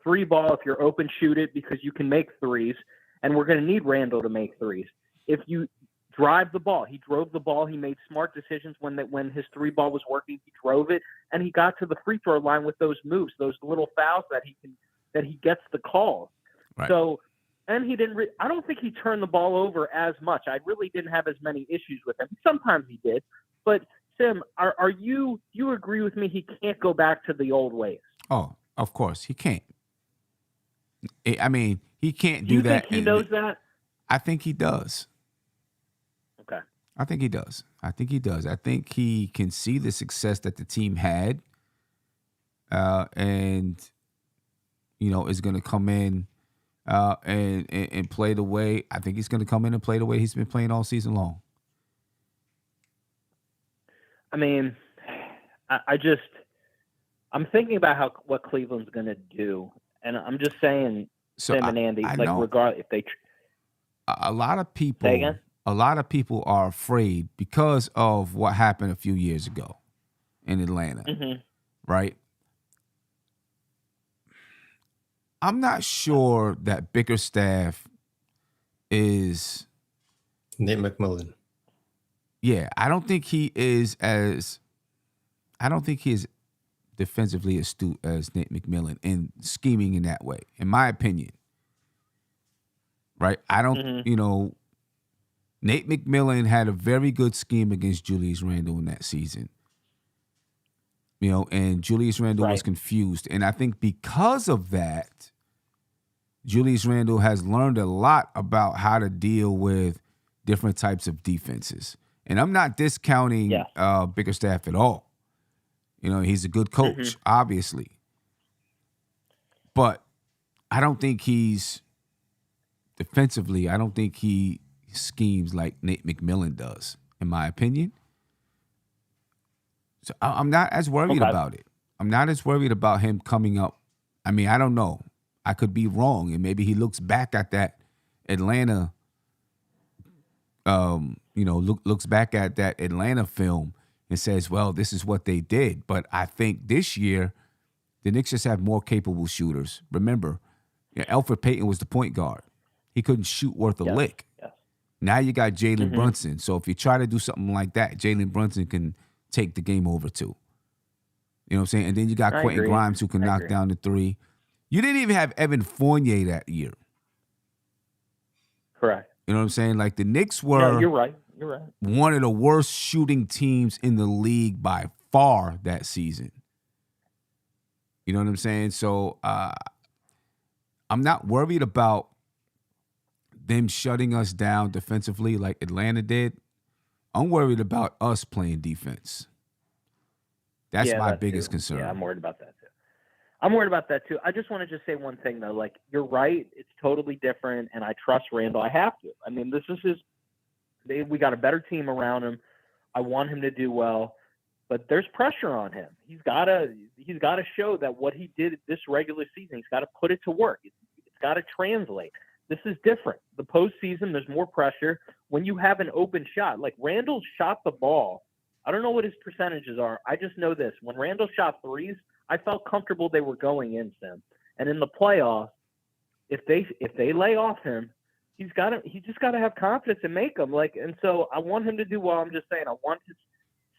D: 3 ball, if you're open, shoot it, because you can make threes, and we're going to need Randle to make threes. If you drive the ball, he drove the ball. He made smart decisions when his 3 ball was working. He drove it, and he got to the free throw line with those moves, those little fouls that he gets the calls.
B: Right.
D: So, and he didn't. I don't think he turned the ball over as much. I really didn't have as many issues with him. Sometimes he did, but Sim, do you agree with me? He can't go back to the old ways.
B: Oh, of course he can't. I mean, he can't do
D: you
B: that.
D: Think he knows that?
B: I think he does.
D: Okay.
B: I think he does. I think he can see the success that the team had, and is going to come in and play the way. I think he's going to come in and play the way he's been playing all season long.
D: I mean, I'm thinking about what Cleveland's going to do, and I'm just saying, Tim and Andy, regardless if they.
B: A lot of people are afraid because of what happened a few years ago in Atlanta, right? I'm not sure that Bickerstaff is
C: Nate McMillan.
B: Yeah, I don't think he is defensively astute as Nate McMillan in scheming in that way, in my opinion. Right? I don't, Nate McMillan had a very good scheme against Julius Randle in that season. And Julius Randle was confused. And I think because of that, Julius Randle has learned a lot about how to deal with different types of defenses. And I'm not discounting Bickerstaff at all. He's a good coach, obviously. But I don't think he's defensively, I don't think he schemes like Nate McMillan does, in my opinion. So I'm not as worried
D: Okay.
B: about it. I'm not as worried about him coming up. I mean, I don't know. I could be wrong, and maybe he looks back at that Atlanta, looks back at that Atlanta film and says, well, this is what they did. But I think this year, the Knicks just have more capable shooters. Remember, Elfrid Payton was the point guard. He couldn't shoot worth a
D: Yes.
B: lick.
D: Yes.
B: Now you got Jalen Brunson. So if you try to do something like that, Jalen Brunson can take the game over too. You know what I'm saying? And then you got
D: I
B: Quentin
D: agree.
B: Grimes who can
D: I
B: knock
D: agree.
B: down the three. You didn't even have Evan Fournier that year.
D: Correct.
B: You know what I'm saying? Like the Knicks
D: No,
B: were
D: you're right. You're right.
B: one of the worst shooting teams in the league by far that season. You know what I'm saying? So I'm not worried about them shutting us down defensively like Atlanta did. I'm worried about us playing defense. That's my biggest concern.
D: Yeah, I'm worried about that too. I just want to just say one thing though. Like, you're right. It's totally different, and I trust Randle. I have to. I mean, this is we got a better team around him. I want him to do well, but there's pressure on him. He's got to show that what he did this regular season, he's got to put it to work. It's got to translate. This is different. The postseason, there's more pressure. When you have an open shot, like Randle shot the ball. I don't know what his percentages are. I just know this. When Randle shot threes, I felt comfortable they were going in, Sim. And in the playoffs, if they lay off him, he's just got to have confidence and make them. And so I want him to do well. I'm just saying, I want to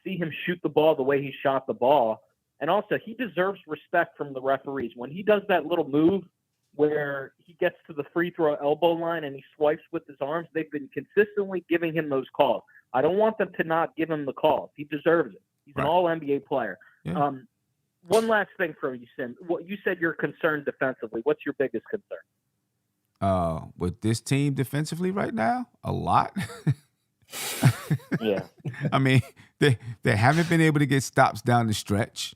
D: see him shoot the ball the way he shot the ball. And also, he deserves respect from the referees. When he does that little move where he gets to the free throw elbow line and he swipes with his arms, they've been consistently giving him those calls. I don't want them to not give him the calls. He deserves it. He's an all-NBA player.
B: Yeah.
D: One last thing from you, Sim. You said you're concerned defensively. What's your biggest concern?
B: With this team defensively right now, a lot.
D: Yeah.
B: I mean, they haven't been able to get stops down the stretch,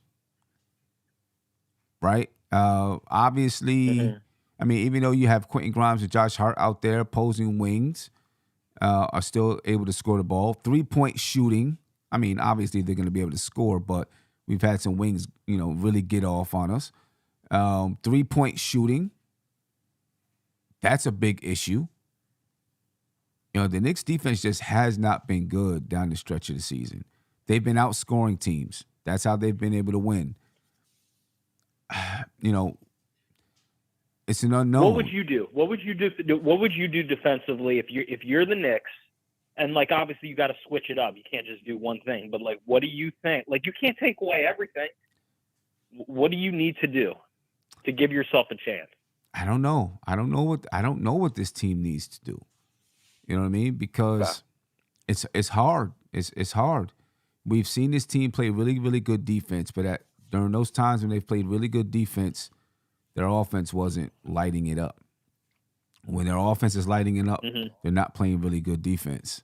B: right? Obviously, I mean, even though you have Quentin Grimes and Josh Hart out there opposing wings, are still able to score the ball. 3-point shooting. I mean, obviously they're going to be able to score, but we've had some wings, really get off on us. 3-point shooting. That's a big issue. The Knicks defense just has not been good down the stretch of the season. They've been outscoring teams. That's how they've been able to win. It's an unknown.
D: What would you do? What would you do defensively if you're the Knicks? And obviously you got to switch it up. You can't just do one thing. But what do you think? You can't take away everything. What do you need to do to give yourself a chance?
B: I don't know. I don't know what this team needs to do. You know what I mean? Because it's hard. It's hard. We've seen this team play really, really good defense, but during those times when they've played really good defense, their offense wasn't lighting it up. When their offense is lighting it up, they're not playing really good defense.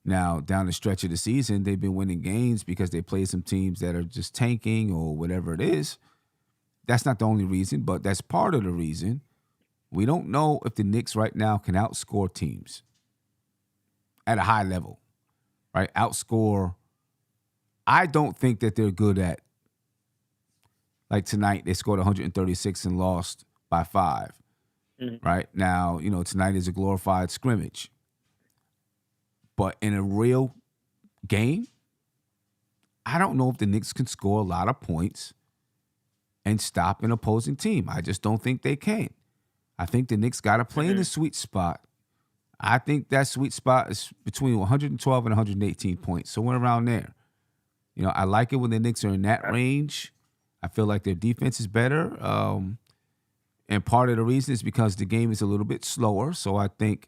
B: Now, down the stretch of the season, they've been winning games because they played some teams that are just tanking or whatever it is. That's not the only reason, but that's part of the reason. We don't know if the Knicks right now can outscore teams at a high level, right? Outscore. I don't think that they're good at, tonight, they scored 136 and lost by 5. Right? Now, tonight is a glorified scrimmage. But in a real game, I don't know if the Knicks can score a lot of points and stop an opposing team. I just don't think they can. I think the Knicks got to play in the sweet spot. I think that sweet spot is between 112 and 118 points, somewhere around there. I like it when the Knicks are in that range. I feel like their defense is better. And part of the reason is because the game is a little bit slower. So I think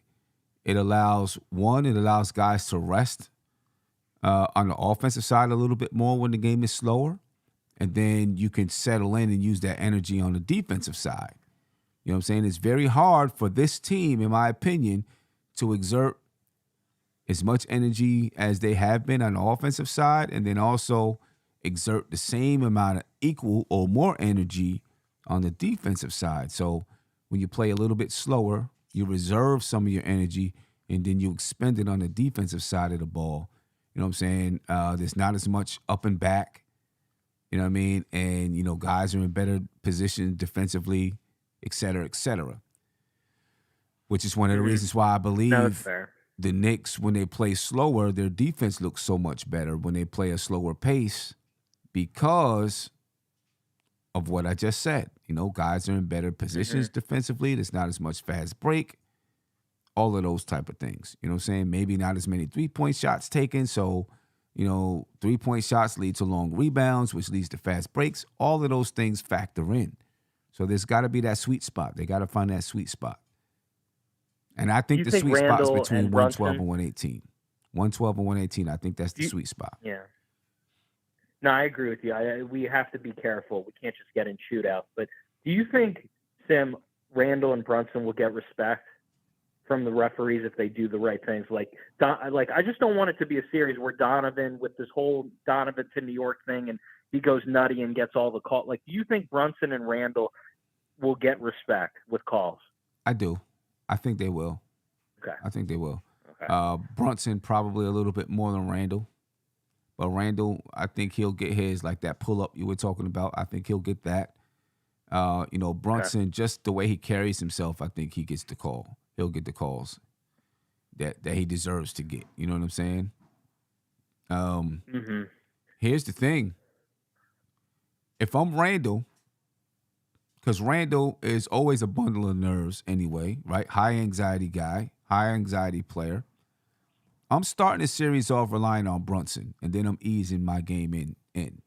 B: it allows guys to rest on the offensive side a little bit more when the game is slower. And then you can settle in and use that energy on the defensive side. You know what I'm saying? It's very hard for this team, in my opinion, to exert as much energy as they have been on the offensive side and then also exert the same amount of equal or more energy on the defensive side. So when you play a little bit slower, You reserve some of your energy, and then you expend it on the defensive side of the ball. You know what I'm saying? There's not as much up and back. You know what I mean? And, guys are in better position defensively, et cetera, which is one of the reasons why I
D: No, that's
B: believe
D: fair.
B: the Knicks, when they play slower, their defense looks so much better when they play a slower pace because of what I just said. Guys are in better positions defensively. There's not as much fast break, all of those type of things. You know what I'm saying? Maybe not as many 3-point shots taken. So, 3-point shots lead to long rebounds, which leads to fast breaks. All of those things factor in. So there's got to be that sweet spot. They got to find that sweet spot. And I think
D: you
B: the
D: think
B: sweet spot is
D: Randle
B: between
D: and
B: 112
D: Brunson-
B: and 118. 112 and 118, I think that's the
D: You-
B: sweet spot.
D: Yeah. No, I agree with you. We have to be careful. We can't just get in shootouts. But do you think, Sam, Randle and Brunson will get respect from the referees if they do the right things? I just don't want it to be a series where Donovan, with this whole Donovan to New York thing, and he goes nutty and gets all the calls. Do you think Brunson and Randle will get respect with calls?
B: I do. I think they will.
D: Okay.
B: I think they will.
D: Okay.
B: Brunson probably a little bit more than Randle. But Randle, I think he'll get his, like that pull-up you were talking about. I think he'll get that. Brunson, just the way he carries himself, I think he gets the call. He'll get the calls that he deserves to get. You know what I'm saying? Here's the thing. If I'm Randle, because Randle is always a bundle of nerves anyway, right? High anxiety guy, high anxiety player. I'm starting the series off relying on Brunson, and then I'm easing my game in.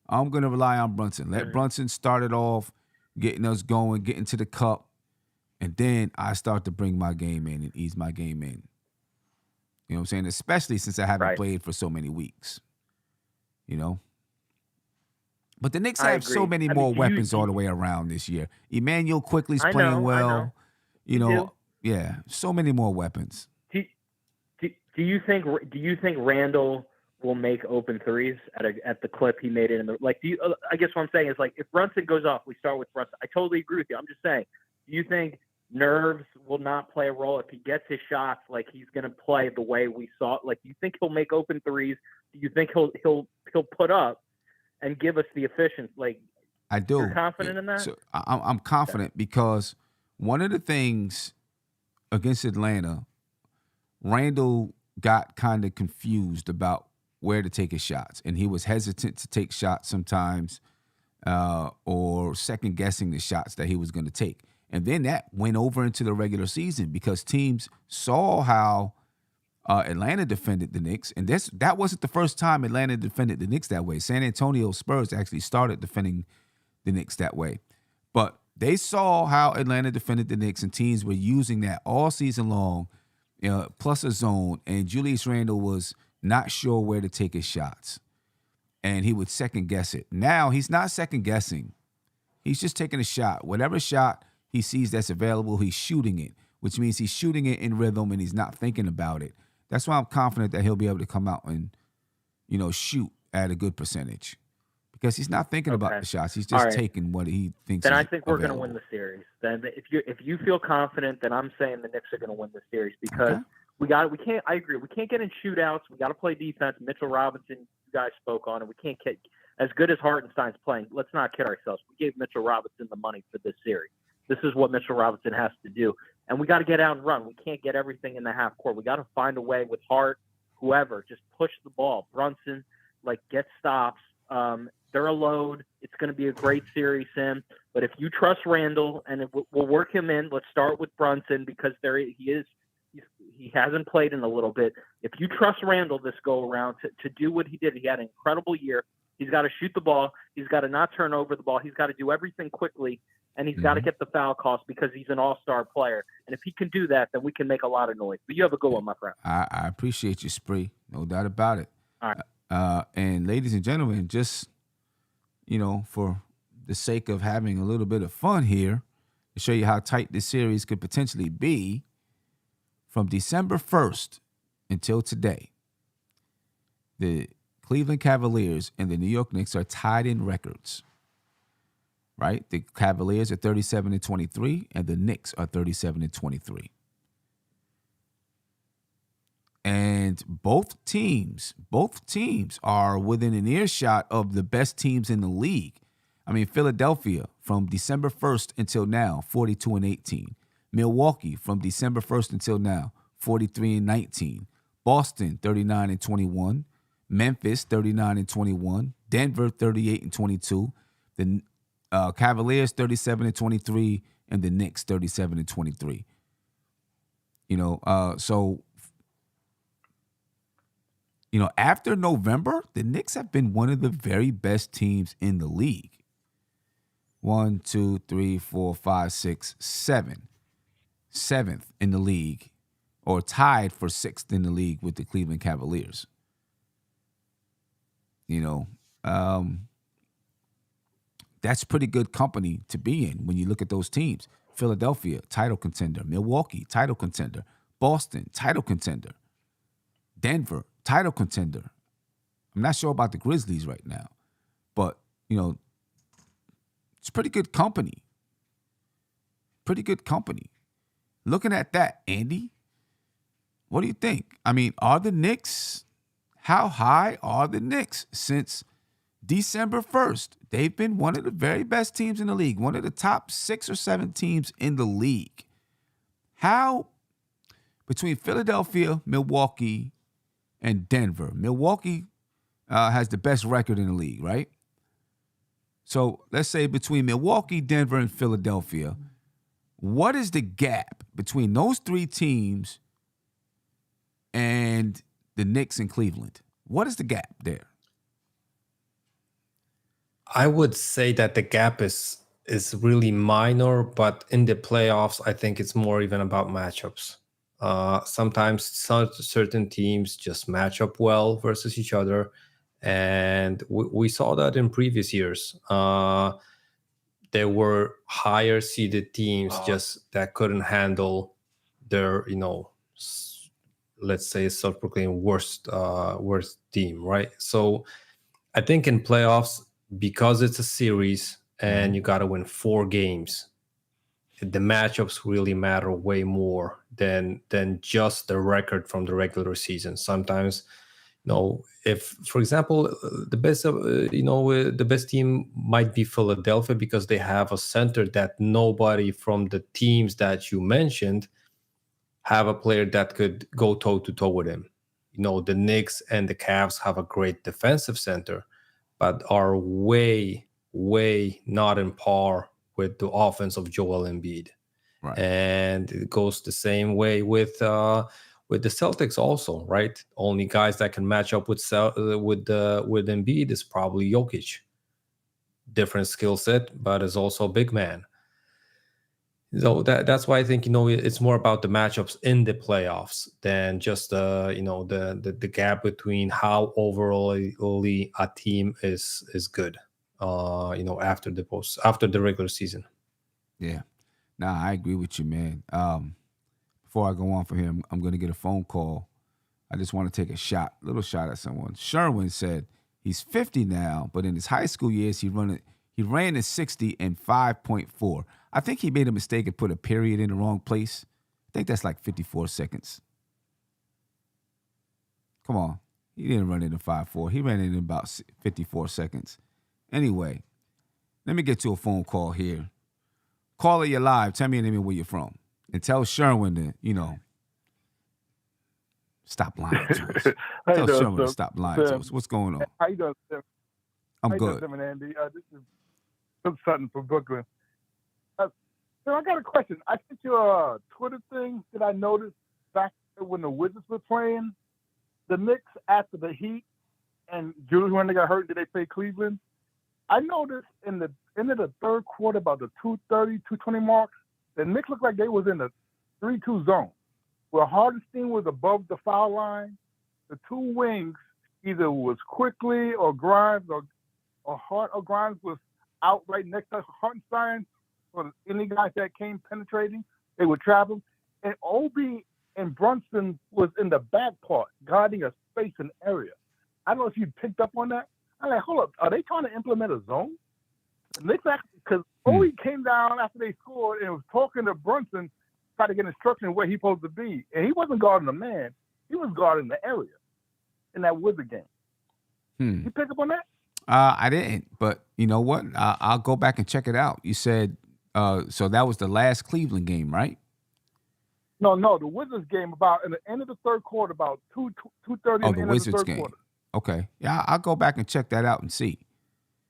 B: I'm going to rely on Brunson. Let Brunson start it off, getting us going, getting to the cup, and then I start to bring my game in and ease my game in. You know what I'm saying? Especially since I haven't played for so many weeks. But the Knicks
D: I
B: have so
D: agree.
B: many more weapons all the way around this year. Emmanuel Quickly's playing well. Yeah, so many more weapons.
D: Do you think Randle will make open threes at the clip he made it in the I guess what I'm saying is, if Brunson goes off, we start with Brunson. I totally agree with you. I'm just saying, do you think nerves will not play a role if he gets his shots? He's going to play the way we saw. Do you think he'll make open threes? Do you think he'll put up and give us the efficiency?
B: I do.
D: You're confident in that?
B: So I'm confident because one of the things against Atlanta, Randle got kind of confused about where to take his shots, and he was hesitant to take shots sometimes, or second guessing the shots that he was going to take. And then that went over into the regular season because teams saw how Atlanta defended the Knicks, and that wasn't the first time Atlanta defended the Knicks that way. San Antonio Spurs actually started defending the Knicks that way, but they saw how Atlanta defended the Knicks, and teams were using that all season long. Plus a zone, and Julius Randle was not sure where to take his shots, and he would second guess it. Now he's not second guessing; he's just taking a shot. Whatever shot he sees that's available, he's shooting it, which means he's shooting it in rhythm and he's not thinking about it. That's why I'm confident that he'll be able to come out and, shoot at a good percentage. Because he's not thinking about the shots. He's just taking what he thinks.
D: Then I think we're going to win the series. Then if you feel confident, then I'm saying the Knicks are going to win the series because I agree. We can't get in shootouts. We got to play defense. Mitchell Robinson, you guys spoke on it. We can't get as good as Hartenstein's playing. Let's not kid ourselves. We gave Mitchell Robinson the money for this series. This is what Mitchell Robinson has to do. And we got to get out and run. We can't get everything in the half court. We got to find a way with Hart, whoever, just push the ball. Brunson, get stops. They're a load. It's going to be a great series, Sam. But if you trust Randle, and we'll work him in, let's start with Brunson because he hasn't played in a little bit. If you trust Randle this go around to do what he did, he had an incredible year. He's got to shoot the ball. He's got to not turn over the ball. He's got to do everything quickly, and he's got to get the foul calls because he's an all-star player. And if he can do that, then we can make a lot of noise. But you have a good one, my friend.
B: I appreciate you, Spree. No doubt about it.
D: All right.
B: And ladies and gentlemen, just for the sake of having a little bit of fun here, to show you how tight this series could potentially be, from December 1st until today, the Cleveland Cavaliers and the New York Knicks are tied in records. right? The Cavaliers are 37-23, and the Knicks are 37-23. And both teams are within an earshot of the best teams in the league. I mean, Philadelphia from December 1st until now, 42-18. Milwaukee from December 1st until now, 43-19. Boston, 39-21. Memphis, 39-21. Denver, 38-22. The Cavaliers, 37-23, and the Knicks, 37-23. After November, the Knicks have been one of the very best teams in the league. 1, 2, 3, 4, 5, 6, 7. Seventh in the league, or tied for sixth in the league with the Cleveland Cavaliers. That's pretty good company to be in when you look at those teams. Philadelphia, title contender. Milwaukee, title contender. Boston, title contender. Denver, title contender. I'm not sure about the Grizzlies right now, but, it's pretty good company. Pretty good company. Looking at that, Andy, what do you think? I mean, how high are the Knicks since December 1st? They've been one of the very best teams in the league, one of the top 6 or 7 teams in the league. How, between Philadelphia, Milwaukee, and Denver, Milwaukee has the best record in the league, right? So let's say between Milwaukee, Denver, and Philadelphia, what is the gap between those 3 teams and the Knicks in Cleveland? What is the gap there?
C: I would say that the gap is really minor, but in the playoffs, I think it's more even about matchups. Sometimes certain teams just match up well versus each other, and we saw that in previous years. There were higher seeded teams just that couldn't handle their, let's say self-proclaimed worst team, right? So I think in playoffs, because it's a series and you got to win 4 games, the matchups really matter way more than just the record from the regular season. Sometimes, if, for example, the best team might be Philadelphia because they have a center that nobody from the teams that you mentioned have a player that could go toe to toe with him. The Knicks and the Cavs have a great defensive center, but are way, way not in par with the offense of Joel Embiid.
B: Right.
C: And it goes the same way with the Celtics also, right? Only guys that can match up with Embiid is probably Jokic. Different skill set, but is also a big man. So that's why I think it's more about the matchups in the playoffs than just the gap between how overall a team is good. After the regular season.
B: Yeah. Nah, I agree with you, man. Before I go on for him, I'm going to get a phone call. I just want to take a little shot at someone. Sherwin said he's 50 now, but in his high school years, he ran a 60 in 5.4. I think he made a mistake and put a period in the wrong place. I think that's like 54 seconds. Come on. He didn't run it in 5.4. He ran it in about 54 seconds. Anyway, let me get to a phone call here. Caller, you're live. Tell me your name and where you're from. And tell Sherwin to, stop lying to us. Tell Sherwin to stop lying to us. What's going on?
E: How you doing, Tim?
B: I'm good.
E: How you doing, Andy? This is Tim Sutton from Brooklyn. So I got a question. I sent you a Twitter thing that I noticed back when the Wizards were playing. The Knicks after the Heat and Julius Randle got hurt, did they play Cleveland? I noticed in the end of the third quarter, about the 2:30, 2:20 mark, the Knicks looked like they was in the 3-2 zone, where Hardenstein was above the foul line. The 2 wings either was Quickly or Grimes or Hart or Grimes was out right next to Hartenstein. For any guys that came penetrating, they would trap him. And Obi and Brunson was in the back part, guarding a space and area. I don't know if you picked up on that. I'm like, hold up, are they trying to implement a zone? Knicks because Obi came down after they scored and was talking to Brunson, trying to get instruction where he's supposed to be, and he wasn't guarding the man; he was guarding the area in that Wizard game. You pick up on that?
B: I didn't, but you know what? I'll go back and check it out. You said so that was the last Cleveland game, right?
E: No, the Wizards game about in the end of the third quarter, about 2:30
B: Oh,
E: in
B: the
E: the end
B: Wizards
E: of the third
B: game.
E: quarter.
B: Okay, yeah, I'll go back and check that out and see.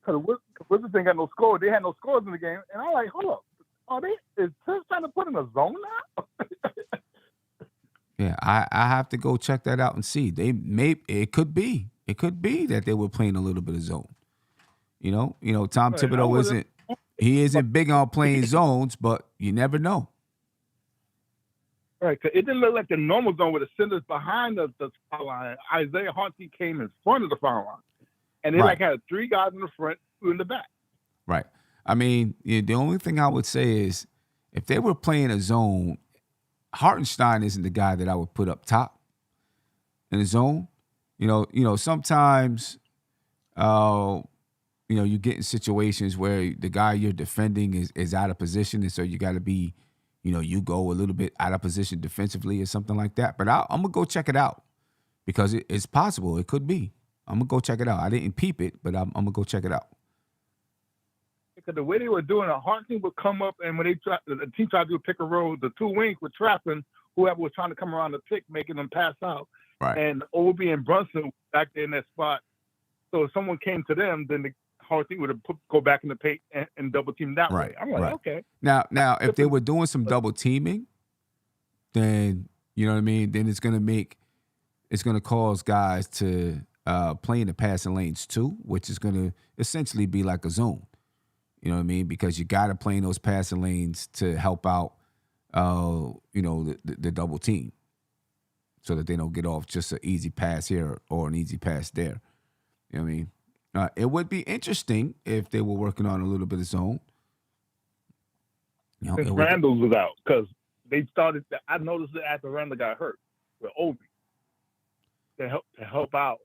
E: Because the Wizards ain't got no score. They had no scores in the game, and I'm like, hold up, is Tibbs trying to put in a zone now?
B: Yeah, I have to go check that out and see. It could be that they were playing a little bit of zone. You know, Tom Thibodeau isn't big on playing zones, but you never know.
E: Right, because it didn't look like the normal zone with the centers behind the foul line. Isaiah Harty came in front of the foul line, and they had 3 guys in the front, 2 in the back.
B: Right. I mean, the only thing I would say is if they were playing a zone, Hartenstein isn't the guy that I would put up top in the zone. You know, sometimes, you get in situations where the guy you're defending is out of position, and so you got to be, you go a little bit out of position defensively or something like that. But I'm gonna go check it out because it's possible. It could be. I'm gonna go check it out. I didn't peep it, but I'm gonna go check it out.
E: Because the way they were doing it, Harty would come up, and when the team tried to do a pick and roll, the 2 wings were trapping whoever was trying to come around the pick, making them pass out.
B: Right.
E: And Obi and Brunson back there in that spot. So if someone came to them, then Harty would have go back in the paint and double team that way. I'm like, okay.
B: Now, if they were doing some double teaming, then you know what I mean. Then it's gonna cause guys to play in the passing lanes too, which is gonna essentially be like a zone. You know what I mean? Because you got to play in those passing lanes to help out, the double team, so that they don't get off just an easy pass here or an easy pass there. You know what I mean? It would be interesting if they were working on a little bit of zone.
E: Since Randle was out, because they started. I noticed it after Randle got hurt with Obi to help out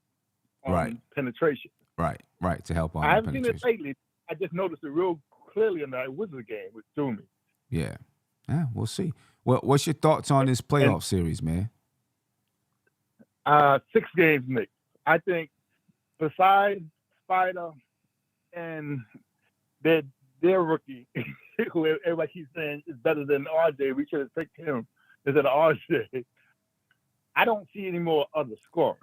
E: on penetration.
B: Right, to help on.
E: I haven't seen it lately. I just noticed it real clearly in that Wizards game, which threw me.
B: Yeah, we'll see. What's your thoughts on this playoff series, man?
E: 6 games, Nick. I think besides Spider and their rookie, who everybody keeps saying is better than RJ, we should have picked him instead of RJ. I don't see any more other scorers.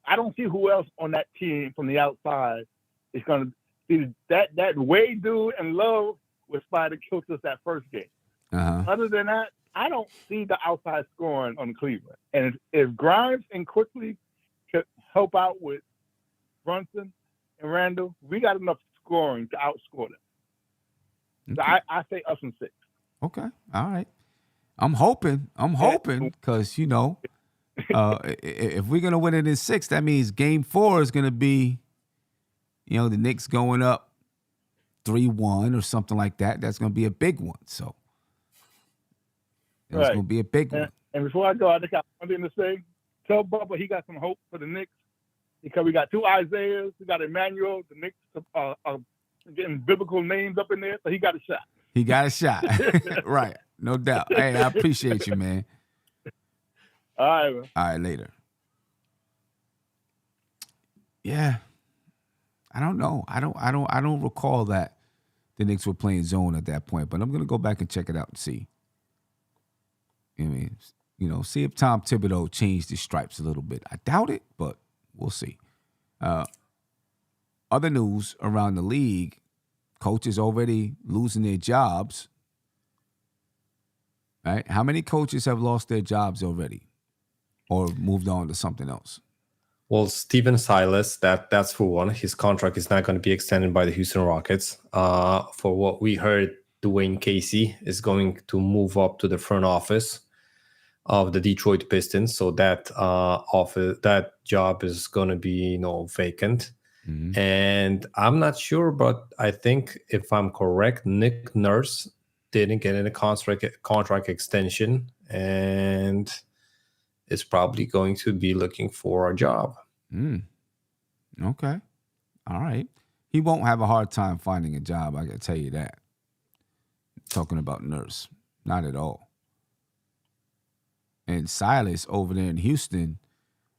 E: I don't see who else on that team from the outside is going to see that Wade dude and Love with Spider killed us that first game. Other than that, I don't see the outside scoring on Cleveland. And if Grimes and Quickly could help out with Brunson and Randle, we got enough scoring to outscore them. Okay. So I say us in 6.
B: Okay. All right. I'm hoping because, if we're going to win it in 6, that means game 4 is going to be, the Knicks going up 3-1 or something like that. That's going to be a big one. So it's going to be a big one.
E: And before I go, I just got one thing to say. Tell Bubba he got some hope for the Knicks because we got 2 Isaiahs. We got Emmanuel. The Knicks are getting biblical names up in there, so he got a shot.
B: He got a shot. Right. No doubt. Hey, I appreciate you, man.
E: All right, man.
B: All right, later. Yeah. I don't know. I don't recall that the Knicks were playing zone at that point, but I'm gonna go back and check it out and see. I mean, see if Tom Thibodeau changed his stripes a little bit. I doubt it, but we'll see. Other news around the league, coaches already losing their jobs. Right? How many coaches have lost their jobs already or moved on to something else?
C: Well, Steven Silas, that's for one. His contract is not going to be extended by the Houston Rockets. For what we heard, Dwayne Casey is going to move up to the front office of the Detroit Pistons. So that job is going to be vacant. Mm-hmm. And I'm not sure, but I think if I'm correct, Nick Nurse didn't get any contract extension and is probably going to be looking for a job.
B: Okay. All right. he won't have a hard time finding a job. I can tell you that. Talking about Nurse, not at all. And Silas over there in Houston,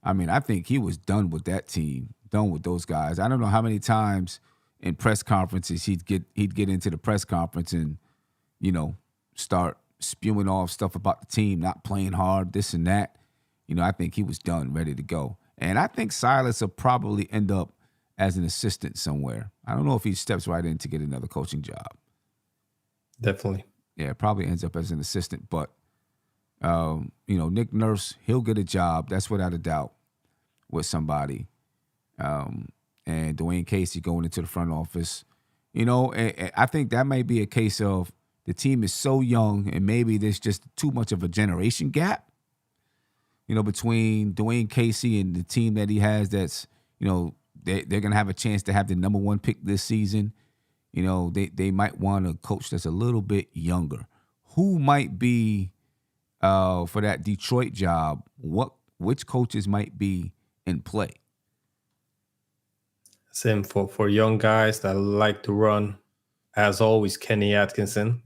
B: I mean, I think he was done with that team, done with those guys. I don't know how many times in press conferences he'd get into the press conference and, you know, start spewing off stuff about the team not playing hard, this and that. You know, I think he was done, ready to go. And I think Silas will probably end up as an assistant somewhere. I don't know if he steps right in to get another coaching job.
C: Definitely.
B: Yeah, probably ends up as an assistant. But, you know, Nick Nurse, he'll get a job. That's without a doubt with somebody. And Dwayne Casey going into the front office. You know, and I think that may be a case of the team is so young and maybe there's just too much of a generation gap, you know, between Dwayne Casey and the team that he has that's, you know, they're going to have a chance to have the number 1 pick this season. You know, they might want a coach that's a little bit younger. Who might be for that Detroit job? Which coaches might be in play?
C: Same for young guys that like to run. As always, Kenny Atkinson,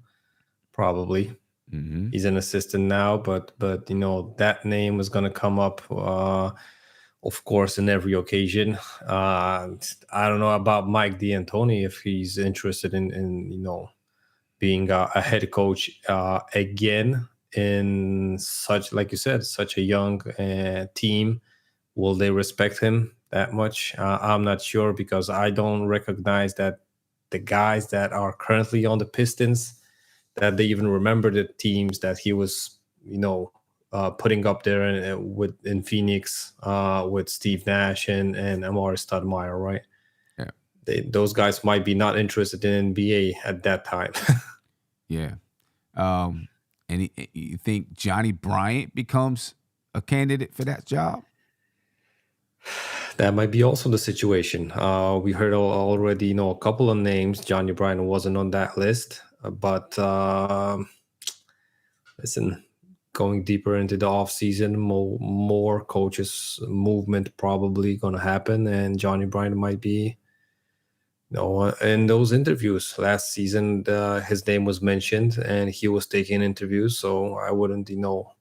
C: probably.
B: Mm-hmm.
C: He's an assistant now, but you know that name is going to come up, of course, in every occasion. I don't know about Mike D'Antoni if he's interested in you know being a head coach again in such, like you said, such a young team. Will they respect him that much? I'm not sure, because I don't recognize that the guys that are currently on the Pistons, that they even remember the teams that he was, you know, putting up there in Phoenix with Steve Nash and Amari Stoudemire, right?
B: Yeah.
C: Those guys might be not interested in NBA at that time.
B: Yeah. And you think Johnny Bryant becomes a candidate for that job?
C: That might be also the situation. We heard already, you know, a couple of names. Johnny Bryant wasn't on that list, but listen, going deeper into the offseason, more coaches movement probably going to happen, and Johnny Bryant might be, you know, in those interviews last season. His name was mentioned, and he was taking interviews. So I wouldn't, you know,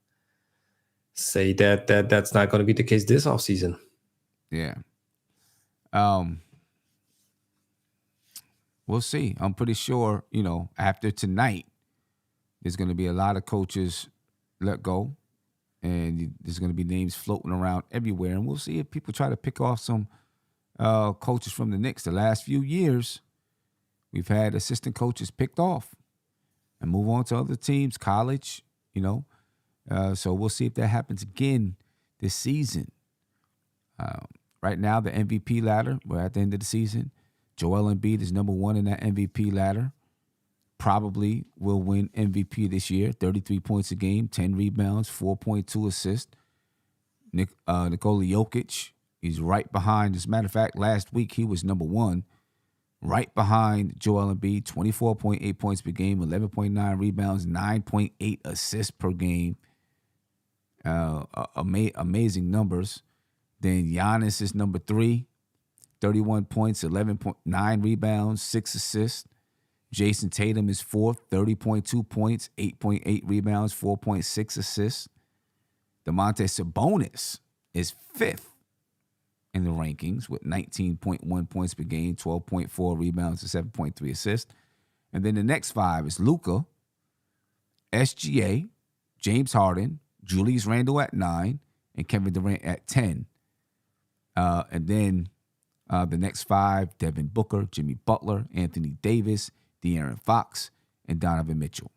C: say that's not going to be the case this offseason.
B: Yeah. We'll see. I'm pretty sure, you know, after tonight, there's going to be a lot of coaches let go, and there's going to be names floating around everywhere. And we'll see if people try to pick off some coaches from the Knicks. The last few years, we've had assistant coaches picked off and move on to other teams, college, you know. So we'll see if that happens again this season. Right now, the MVP ladder, we're at the end of the season. Joel Embiid is number 1 in that MVP ladder. Probably will win MVP this year. 33 points a game, 10 rebounds, 4.2 assists. Nikola Jokic, he's right behind. As a matter of fact, last week he was number 1, right behind Joel Embiid. 24.8 points per game, 11.9 rebounds, 9.8 assists per game. Amazing numbers. Then Giannis is number 3, 31 points, 11.9 rebounds, 6 assists. Jason Tatum is 4th, 30.2 points, 8.8 rebounds, 4.6 assists. Domantas Sabonis is 5th in the rankings with 19.1 points per game, 12.4 rebounds, and 7.3 assists. And then the next 5 is Luka, SGA, James Harden, Julius Randle at 9, and Kevin Durant at 10. And then the next 5, Devin Booker, Jimmy Butler, Anthony Davis, De'Aaron Fox, and Donovan Mitchell.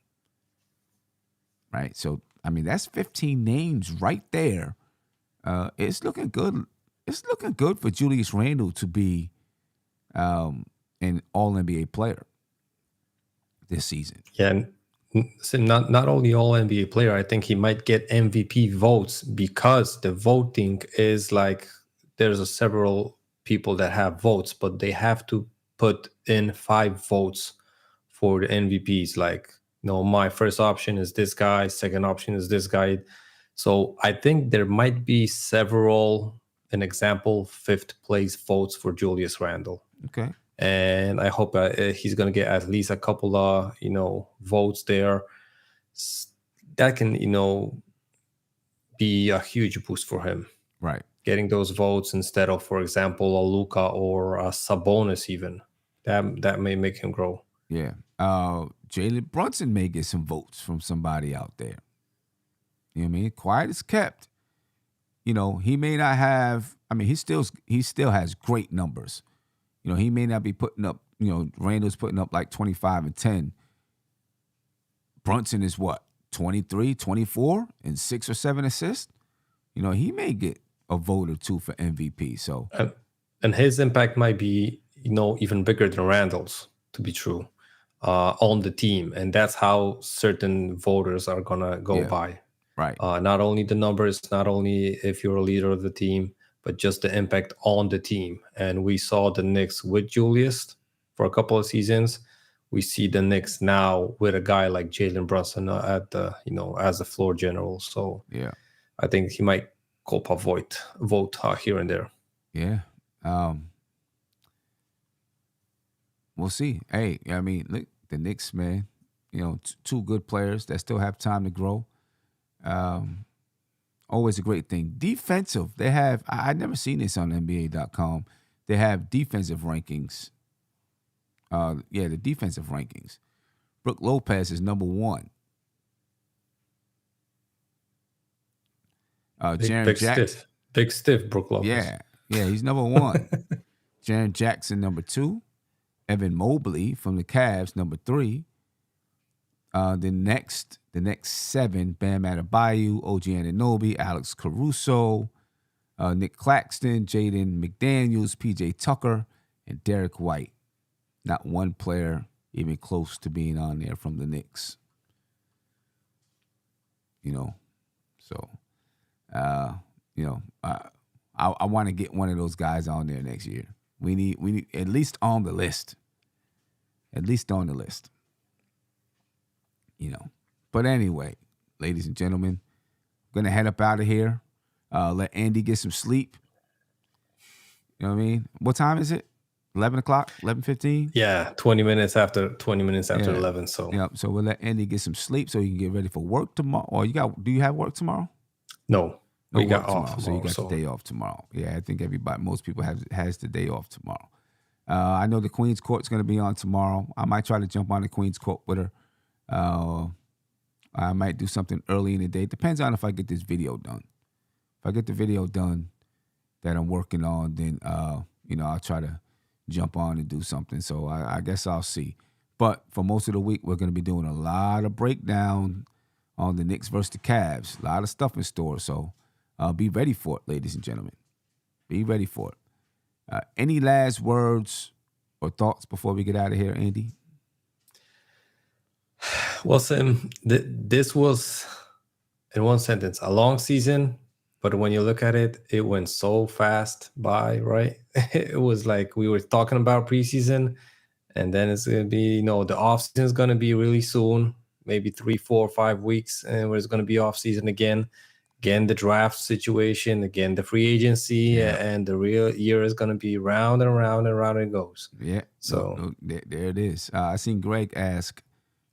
B: Right? So, I mean, that's 15 names right there. It's looking good. It's looking good for Julius Randle to be an All-NBA player this season.
C: Yeah, and so not only All NBA player, I think he might get MVP votes, because the voting is like there's several people that have votes, but they have to put in 5 votes for the MVPs. Like, you know, my first option is this guy, second option is this guy. So I think there might be several, an example, 5th place votes for Julius Randle.
B: Okay.
C: and I hope he's going to get at least a couple of votes there. That can be a huge boost for him.
B: Right.
C: Getting those votes instead of, for example, a Luka or a Sabonis even. That may make him grow.
B: Yeah. Jalen Brunson may get some votes from somebody out there. You know what I mean? Quiet is kept. He may not have. I mean, he still has great numbers. He may not be putting up. Randall's putting up like 25 and 10. Brunson is what, 23, 24, and 6 or 7 assists. He may get a vote or two for MVP. So,
C: and his impact might be even bigger than Randall's, to be true, on the team, and that's how certain voters are gonna go by.
B: Right.
C: Not only the numbers, not only if you're a leader of the team, but just the impact on the team. And we saw the Knicks with Julius for a couple of seasons. We see the Knicks now with a guy like Jalen Brunson at the as a floor general. So
B: yeah,
C: I think he might cope a vote here and there.
B: Yeah. We'll see. Hey, I mean, look, the Knicks, man, two good players that still have time to grow. Always a great thing. Defensive, they have, I've never seen this on NBA.com. They have defensive rankings. The defensive rankings. Brook Lopez is number 1.
C: Big stiff Brook Lopez.
B: Yeah, he's number 1. Jaren Jackson, number 2. Evan Mobley from the Cavs, number 3. The next 7, Bam Adebayo, OG Anunoby, Alex Caruso, Nick Claxton, Jaden McDaniels, PJ Tucker, and Derek White. Not one player even close to being on there from the Knicks. So, I want to get one of those guys on there next year. We need at least on the list. At least on the list. But anyway, ladies and gentlemen, I'm gonna head up out of here. Let Andy get some sleep. You know what I mean? What time is it? 11 o'clock? 11:15?
C: Yeah, 20 minutes after 11. So
B: yeah, so we'll let Andy get some sleep so he can get ready for work tomorrow. Or do you have work tomorrow?
C: No. We got off
B: tomorrow. So you got the day off tomorrow. Yeah, I think most people has the day off tomorrow. I know the Queen's Court's gonna be on tomorrow. I might try to jump on the Queen's Court with her. I might do something early in the day. Depends on if I get this video done. If I get the video done that I'm working on, then I'll try to jump on and do something. So I guess I'll see. But for most of the week, we're going to be doing a lot of breakdown on the Knicks versus the Cavs. A lot of stuff in store. So be ready for it, ladies and gentlemen. Be ready for it. Any last words or thoughts before we get out of here, Andy?
C: Well, Sam, this was, in one sentence, a long season, but when you look at it, it went so fast by, right? It was like we were talking about preseason, and then it's going to be, the offseason is going to be really soon, maybe 3, 4, 5 weeks, and it's going to be offseason again. Again, the draft situation, again, the free agency, and the real year is going to be round and round and round it goes.
B: Yeah.
C: So
B: there it is. I seen Greg ask,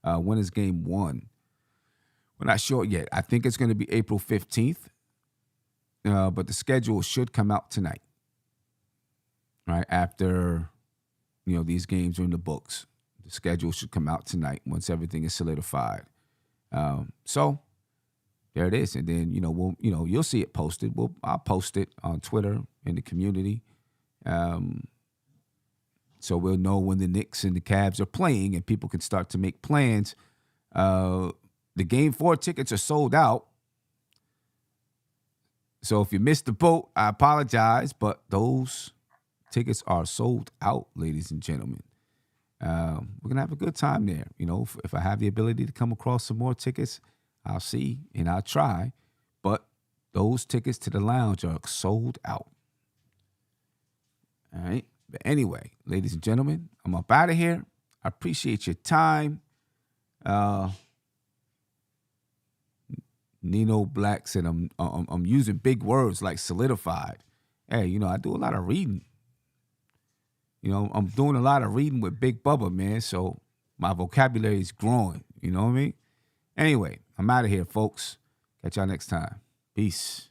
B: when is game 1? We're not sure yet. I think it's going to be April 15th, but the schedule should come out tonight, right? After, these games are in the books. The schedule should come out tonight once everything is solidified. So there it is. And then, you'll see it posted. I'll post it on Twitter in the community. So we'll know when the Knicks and the Cavs are playing and people can start to make plans. The Game 4 tickets are sold out. So if you missed the boat, I apologize, but those tickets are sold out, ladies and gentlemen. We're going to have a good time there. If I have the ability to come across some more tickets, I'll see and I'll try. But those tickets to the lounge are sold out. All right. But anyway, ladies and gentlemen, I'm up out of here. I appreciate your time. Nino Black said I'm using big words like solidified. Hey, I do a lot of reading. You know, I'm doing a lot of reading with Big Bubba, man, so my vocabulary is growing. You know what I mean? Anyway, I'm out of here, folks. Catch y'all next time. Peace.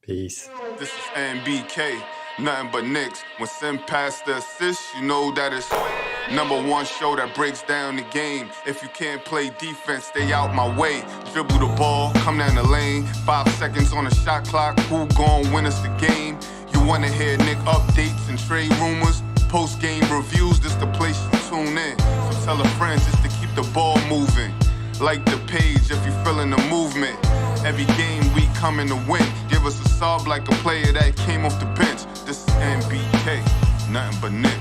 C: Peace.
A: This is NBK, nothing but Knicks. When Sim passed the assist, you know that it's #1 show that breaks down the game. If you can't play defense, stay out my way. Dribble the ball, come down the lane. 5 seconds on the shot clock, who gon' win us the game? You wanna hear Nick updates and trade rumors? Postgame reviews, this the place you tune in. So tell a friend just to keep the ball moving. Like the page if you feeling the movement. Every game we coming to win. Give us a sub like a player that came off the bench. This is NBK, nothing but Nick.